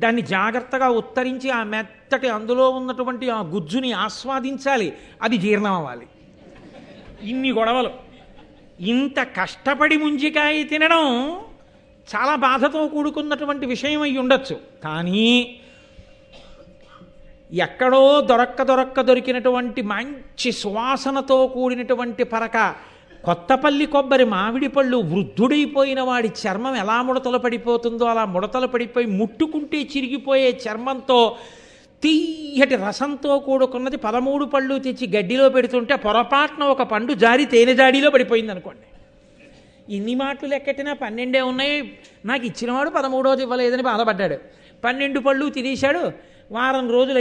దాన్ని జాగ్రత్తగా ఉత్తరించి ఆ మెత్తటి అందులో ఉన్నటువంటి ఆ గుజ్జుని ఆస్వాదించాలి, అది జీర్ణం అవ్వాలి. ఇన్ని గొడవలు. ఇంత కష్టపడి ముంజికాయ తినడం చాలా బాధతో కూడుకున్నటువంటి విషయం అయి ఉండొచ్చు. కానీ ఎక్కడో దొరికినటువంటి మంచి సువాసనతో కూడినటువంటి పరక కొత్తపల్లి కొబ్బరి మామిడి పళ్ళు వృద్ధుడైపోయిన వాడి చర్మం ఎలా ముడతలు పడిపోతుందో అలా ముడతలు పడిపోయి ముట్టుకుంటే చిరిగిపోయే చర్మంతో తీయటి రసంతో కూడుకున్నది 13 పళ్ళు తెచ్చి గడ్డిలో పెడుతుంటే పొరపాటున ఒక పండు జారి తేనె జాడీలో పడిపోయింది అనుకోండి. ఇన్ని మాటలు లెక్కెట్టినా 12 ఉన్నాయి, నాకు ఇచ్చినవాడు 13వ ఇవ్వలేదని బాధపడ్డాడు. 12 పళ్ళు తినేశాడు. వారం రోజులు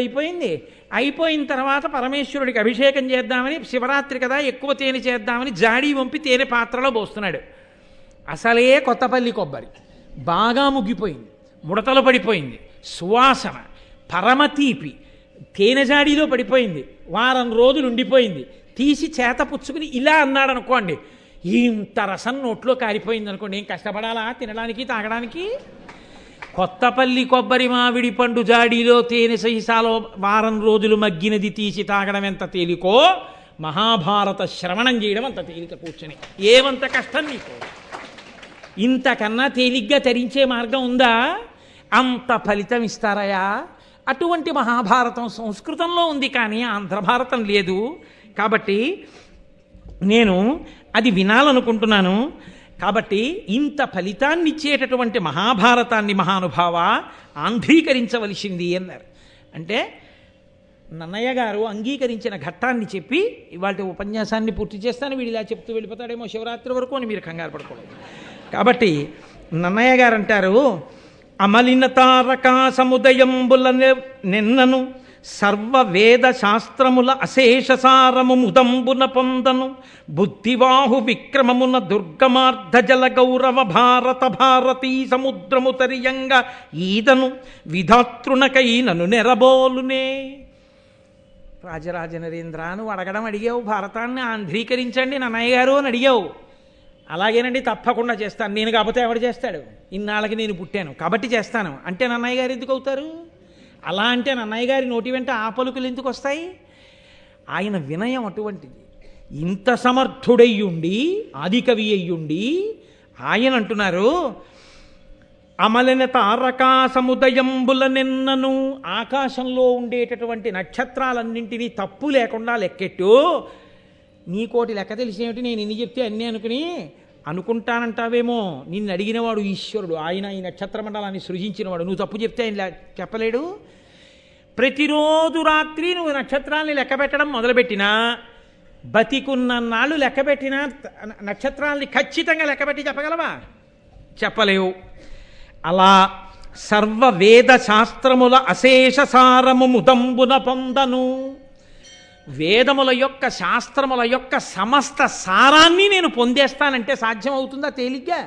అయిపోయిన తర్వాత పరమేశ్వరుడికి అభిషేకం చేద్దామని, శివరాత్రి కదా ఎక్కువ తేనె చేద్దామని జాడీ వంపి తేనె పాత్రలో పోస్తున్నాడు. అసలే కొత్తపల్లి కొబ్బరి బాగా ముగ్గిపోయింది, ముడతలు పడిపోయింది, సువాసన పరమ తీపి, తేనె జాడీలో పడిపోయింది, వారం రోజులు ఉండిపోయింది. తీసి చేత పుచ్చుకుని ఇలా అన్నాడు అనుకోండి, ఇంత రసం నోట్లో కారిపోయింది అనుకోండి, ఏం కష్టపడాలా తినడానికి తాగడానికి? కొత్తపల్లి కొబ్బరి మామిడి పండు జాడీలో తేనె సహిసాలో వారం రోజులు మగ్గినది తీసి తాగడం ఎంత తేలికో, మహాభారత శ్రవణం చేయడం అంత తేలిక. కూర్చొని ఏమంత కష్టం నీకు? ఇంతకన్నా తేలిగ్గా తరించే మార్గం ఉందా? అంత ఫలితం ఇస్తారయా? అటువంటి మహాభారతం సంస్కృతంలో ఉంది, కానీ ఆంధ్ర భారతం లేదు. కాబట్టి నేను అది వినాలనుకుంటున్నాను. కాబట్టి ఇంత ఫలితాన్ని ఇచ్చేటటువంటి మహాభారతాన్ని మహానుభావ ఆంధ్రీకరించవలసింది అన్నారు. అంటే నన్నయ్య గారు అంగీకరించిన ఘట్టాన్ని చెప్పి ఇవాళ ఉపన్యాసాన్ని పూర్తి చేస్తాను. వీడు ఇలా చెప్తూ వెళ్ళిపోతాడేమో శివరాత్రి వరకు అని మీరు కంగారు పడకూడదు. కాబట్టి నన్నయ్య గారు అంటారు, అమలిన తారకా సముదయంబుల నిన్నను సర్వవేద శాస్త్రముల అశేషసారము ముదంబున పొందను బుద్ధివాహు విక్రమమున దుర్గమార్ధ జల గౌరవ భారత భారతీ సముద్రము తరియంగా ఈదను విధాతృనకై నను నెరబోలునే. రాజరాజ నరేంద్ర నువ్వు అడిగావు, భారతాన్ని ఆంధ్రీకరించండి నన్నయ్య గారు అని అడిగావు. అలాగేనండి తప్పకుండా చేస్తాను, నేను కాకపోతే ఎవడు చేస్తాడు? ఇన్నాళ్ళకి నేను పుట్టాను కాబట్టి చేస్తాను అంటే నన్నయ్య గారు ఎందుకు అవుతారు? అలా అంటే నన్నయ్య గారి నోటి వెంట ఆ పలుకులు ఎందుకు వస్తాయి? ఆయన వినయం అటువంటిది. ఇంత సమర్థుడయ్యుండి ఆదికవి అయ్యుండి ఆయన అంటున్నారు, అమలిన తారకా సముదయంబుల నిన్నను, ఆకాశంలో ఉండేటటువంటి నక్షత్రాలన్నింటినీ తప్పు లేకుండా లెక్కెట్టు. నీకోటి లెక్క తెలిసేమిటి, నేను ఇన్ని చెప్తే అన్నీ అనుకుంటానంటావేమో. నిన్ను అడిగినవాడు ఈశ్వరుడు, ఆయన ఈ నక్షత్ర మండలాన్ని సృజించినవాడు. నువ్వు తప్పు చెప్తే ఆయన చెప్పలేడు. ప్రతిరోజు రాత్రి నువ్వు నక్షత్రాలని లెక్క పెట్టడం మొదలుపెట్టినా, బతికున్నన్నాళ్ళు లెక్కబెట్టిన నక్షత్రాలని ఖచ్చితంగా లెక్కబెట్టి చెప్పగలవా? చెప్పలేవు. అలా సర్వవేద శాస్త్రముల అశేష సారము ముదంబున పొందను. వేదముల యొక్క శాస్త్రముల యొక్క సమస్త సారాన్ని నేను పొందేస్తానంటే సాధ్యం అవుతుందా? తేలిగ్గా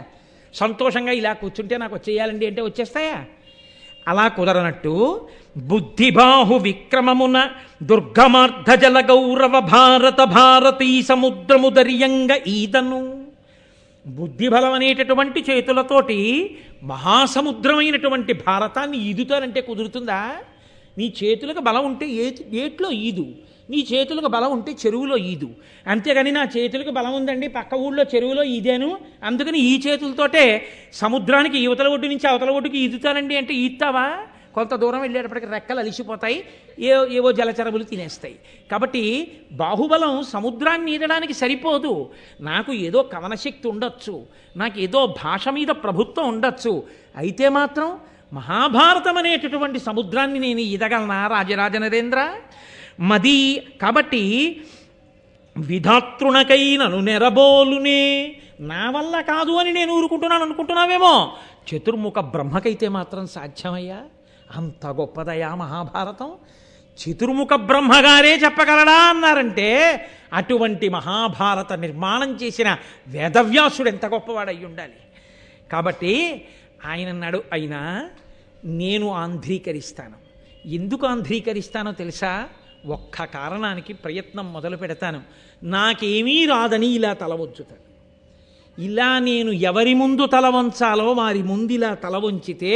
సంతోషంగా ఇలా కూర్చుంటే నాకు వచ్చేయాలండి అంటే వచ్చేస్తాయా? అలా కుదరనట్టు బుద్ధిబాహు విక్రమమున దుర్గమార్ధ జల గౌరవ భారత భారతీ సముద్రము దర్యంగ ఈదను. బుద్ధిబలం అనేటటువంటి చేతులతోటి మహాసముద్రమైనటువంటి భారతాన్ని ఈదుతానంటే కుదురుతుందా? నీ చేతులకు బలం ఉంటే ఏట్లో ఈదు, నీ చేతులకు బలం ఉంటే చెరువులో ఈదు. అంతేగాని నా చేతులకు బలం ఉందండి పక్క ఊళ్ళో చెరువులో ఈదాను అందుకని ఈ చేతులతోటే సముద్రానికి యువతల ఒడ్డు నుంచి అవతల ఒడ్డుకి ఈదుతానండి అంటే ఈదుతావా? కొంత దూరం వెళ్ళేటప్పటికి రెక్కలు అలిసిపోతాయి, ఏవో జలచరములు తినేస్తాయి. కాబట్టి బాహుబలం సముద్రాన్ని ఈదడానికి సరిపోదు. నాకు ఏదో కవనశక్తి ఉండొచ్చు, నాకు ఏదో భాష మీద ప్రభుత్వం ఉండొచ్చు, అయితే మాత్రం మహాభారతం అనేటటువంటి సముద్రాన్ని నేను ఈదగలనా రాజరాజ నరేంద్ర? మది కాబట్టి విధాతృణకైనను నెరబోలునే. నా వల్ల కాదు అని నేను ఊరుకుంటున్నాను అనుకుంటున్నావేమో, చతుర్ముఖ బ్రహ్మకైతే మాత్రం సాధ్యమయ్యా. అంత గొప్పదయా మహాభారతం. చతుర్ముఖ బ్రహ్మగారే చెప్పగలడా అన్నారంటే అటువంటి మహాభారత నిర్మాణం చేసిన వేదవ్యాసుడు ఎంత గొప్పవాడై ఉండాలి. కాబట్టి ఆయన అన్నాడు, అయినా నేను ఆంధ్రీకరిస్తాను. ఎందుకు ఆంధ్రీకరిస్తానో తెలుసా? ఒక్క కారణానికి ప్రయత్నం మొదలు పెడతాను. నాకేమీ రాదని ఇలా తల వంచుతాను. ఇలా నేను ఎవరి ముందు తల వంచాలో వారి ముందు ఇలా తల వంచితే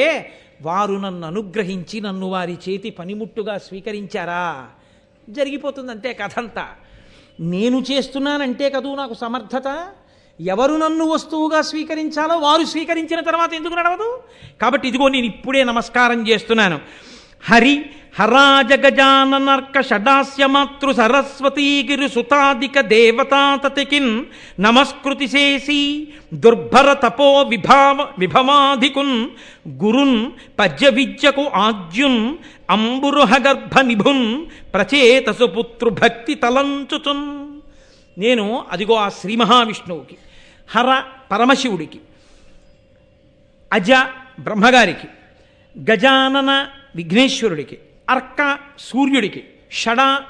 వారు నన్ను అనుగ్రహించి నన్ను వారి చేతి పనిముట్టుగా స్వీకరించారా, జరిగిపోతుంది అంతే కథంతా. నేను చేస్తున్నానంటే కదూ నాకు సమర్థత. ఎవరు నన్ను వస్తువుగా స్వీకరించాలో వారు స్వీకరించిన తర్వాత ఎందుకు నడవదు? కాబట్టి ఇదిగో నేను ఇప్పుడే నమస్కారం చేస్తున్నాను. హరి హరాజ గజాననర్క షడాస్య మాతృ సరస్వతీగిరి సుతాదిక దేవతాతతికిన్ నమస్కృతి చేసి దుర్భర తపో విభవాధికున్ గురున్ పద్య విద్యకు ఆద్యున్ అంబురుహ గర్భ నిభున్ ప్రచేతసు పుత్రు భక్తి తలంచుచున్. నేను అదిగో ఆ శ్రీ మహావిష్ణువుకి, హర పరమశివుడికి, అజ బ్రహ్మగారికి, గజానన విఘ్నేశ్వరుడికి, అర్క సూర్యుడికి,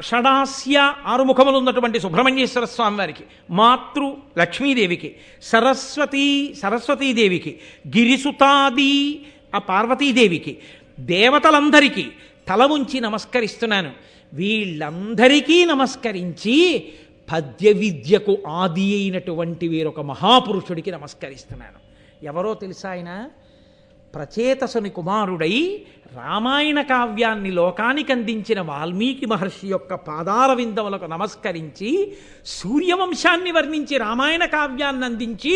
షడాస్య ఆరుముఖములు ఉన్నటువంటి సుబ్రహ్మణ్యేశ్వర స్వామి వారికి, మాతృ లక్ష్మీదేవికి, సరస్వతీదేవికి, గిరిసుతాది ఆ పార్వతీదేవికి, దేవతలందరికీ తల ఉంచి నమస్కరిస్తున్నాను. వీళ్ళందరికీ నమస్కరించి పద్య విద్యకు ఆది అయినటువంటి వీరొక మహాపురుషుడికి నమస్కరిస్తున్నాను. ఎవరో తెలుసా ఆయన? ప్రచేతసుని కుమారుడై రామాయణ కావ్యాన్ని లోకానికి అందించిన వాల్మీకి మహర్షి యొక్క పాదార విందములకు నమస్కరించి సూర్యవంశాన్ని వర్ణించి రామాయణ కావ్యాన్ని అందించి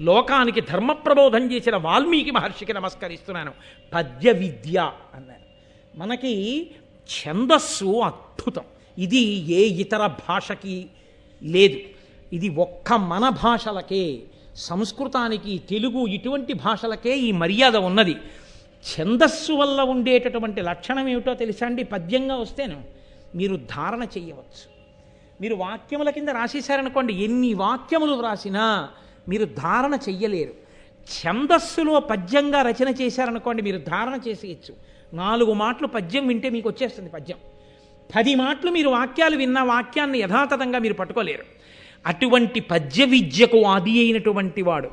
లోకానికి ధర్మ ప్రబోధం చేసిన వాల్మీకి మహర్షికి నమస్కరిస్తున్నాను. పద్య విద్య అన్నారు. మనకి ఛందస్సు అద్భుతం. ఇది ఏ ఇతర భాషకి లేదు. ఇది ఒక్క మన భాషలకే, సంస్కృతానికి, తెలుగు ఇటువంటి భాషలకే ఈ మర్యాద ఉన్నది. ఛందస్సు వల్ల ఉండేటటువంటి లక్షణం ఏమిటో తెలుసా అండి? పద్యంగా వస్తేను మీరు ధారణ చెయ్యవచ్చు. మీరు వాక్యముల కింద రాసేశారనుకోండి, ఎన్ని వాక్యములు రాసినా మీరు ధారణ చెయ్యలేరు. ఛందస్సులో పద్యంగా రచన చేశారనుకోండి, మీరు ధారణ చేసేయచ్చు. 4 మాటలు పద్యం వింటే మీకు వచ్చేస్తుంది పద్యం. 10 మాటలు మీరు వాక్యాలు విన్న వాక్యాన్ని యథాతథంగా మీరు పట్టుకోలేరు. అటువంటి పద్య విద్యకు ఆది అయినటువంటి వాడు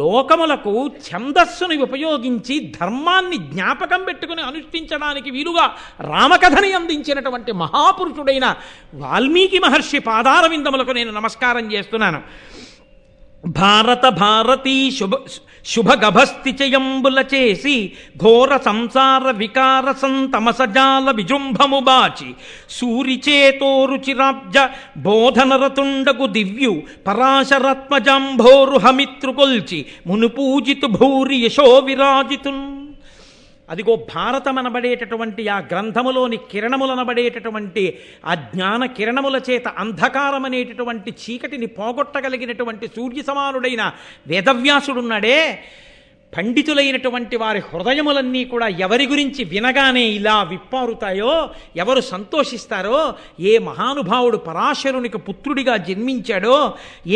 లోకములకు ఛందస్సును ఉపయోగించి ధర్మాన్ని జ్ఞాపకం పెట్టుకుని అనుష్ఠించడానికి వీలుగా రామకథని అందించినటువంటి మహాపురుషుడైన వాల్మీకి మహర్షి పాదార విందములకు నేను నమస్కారం చేస్తున్నాను. భారతీ శుభగభస్థిచయంబుల చేసి ఘోర సంసార వికార సంతమసజాల విజృంభము బాచి సూరిచేతో రుచిరాబ్జ బోధనరతుండగు దివ్యు పరాశరత్మజంభోరు హమిత్రుకొల్చి మునుపూజితు భూరి యశో విరాజితున్. అదిగో భారతమనబడేటటువంటి ఆ గ్రంథములోని కిరణములనబడేటటువంటి ఆ జ్ఞాన కిరణముల చేత అంధకారం అనేటటువంటి చీకటిని పోగొట్టగలిగినటువంటి సూర్య సమానుడైన వేదవ్యాసుడున్నాడే, పండితులైనటువంటి వారి హృదయములన్నీ కూడా ఎవరి గురించి వినగానే ఇలా విప్పారుతాయో, ఎవరు సంతోషిస్తారో, ఏ మహానుభావుడు పరాశరునికి పుత్రుడిగా జన్మించాడో,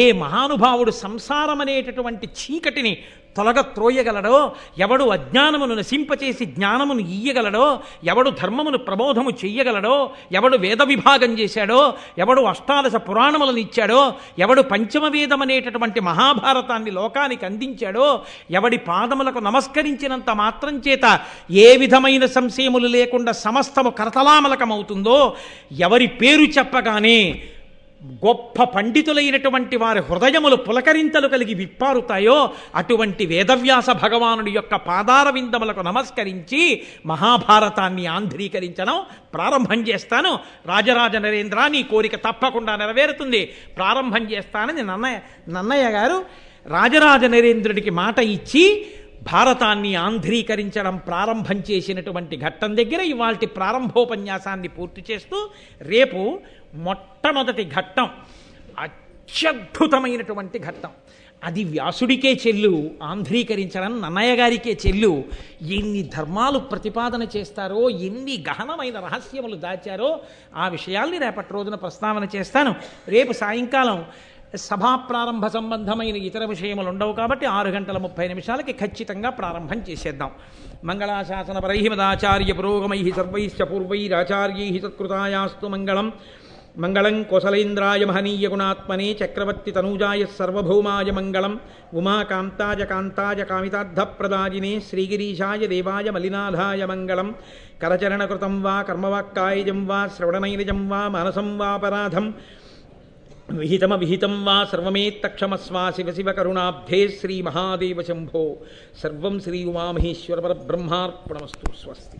ఏ మహానుభావుడు సంసారం అనేటటువంటి చీకటిని తొలగత్రోయగలడో, ఎవడు అజ్ఞానమును నశింపచేసి జ్ఞానమును ఇయ్యగలడో, ఎవడు ధర్మమును ప్రబోధము చెయ్యగలడో, ఎవడు వేద విభాగం చేశాడో, ఎవడు అష్టాదశ పురాణములను ఇచ్చాడో, ఎవడు పంచమవేదం అనేటటువంటి మహాభారతాన్ని లోకానికి అందించాడో, ఎవడి పాదములకు నమస్కరించినంత మాత్రం చేత ఏ విధమైన సంశయములు లేకుండా సమస్తము కరతలామలకమవుతుందో, ఎవరి పేరు చెప్పగానే గొప్ప పండితులైనటువంటి వారి హృదయములు పులకరింతలు కలిగి విప్పారుతాయో, అటువంటి వేదవ్యాస భగవానుడి యొక్క పాదార విందములకు నమస్కరించి మహాభారతాన్ని ఆంధ్రీకరించడం ప్రారంభం చేస్తాను. రాజరాజ నరేంద్ర, నీ కోరిక తప్పకుండా నెరవేరుతుంది, ప్రారంభం చేస్తానని నన్నయ్య గారు రాజరాజ నరేంద్రుడికి మాట ఇచ్చి భారతాన్ని ఆంధ్రీకరించడం ప్రారంభం చేసినటువంటి ఘట్టం దగ్గర ఇవాల్టి ప్రారంభోపన్యాసాన్ని పూర్తి చేస్తూ, రేపు మొట్టమొదటి ఘట్టం, అత్యద్భుతమైనటువంటి ఘట్టం, అది వ్యాసుడికే చెల్లు, ఆంధ్రీకరించడం నన్నయ్య గారికే చెల్లు. ఎన్ని ధర్మాలు ప్రతిపాదన చేస్తారో, ఎన్ని గహనమైన రహస్యములు దాచారో ఆ విషయాల్ని రేపటి రోజున ప్రస్తావన చేస్తాను. రేపు సాయంకాలం సభా ప్రారంభ సంబంధమైన ఇతర విషయములు ఉండవు కాబట్టి 6:30 ఖచ్చితంగా ప్రారంభం చేసేద్దాం. మంగళాశాసన పరై మదాచార్య పురోగమై సర్వైశ్చ పూర్వైరాచార్యై తత్కృతాయాస్తు మంగళం. మంగళం కోసలేంద్రాయ మహనీయ గుణాత్మనే చక్రవర్తి తనూజాయ సర్వభౌమాయ మంగళం ఉమాకాంతాయ కాంతాయ కామితార్థప్రదాజినే శ్రీగిరీశాయ దేవాయ మలినాథాయ మంగళం కరచరణకృతం వా కర్మవాక్కాయజం వా శ్రవణనైనజం వా మానసం వాపరాధం విహితమవిహితం వా సర్వమేత్తక్షమస్వా శివ శివ కరుణాబ్ధే శ్రీ మహాదేవ శంభో సర్వం శ్రీ ఉమామహేశ్వర పరబ్రహ్మార్పణమస్తు స్వస్తి.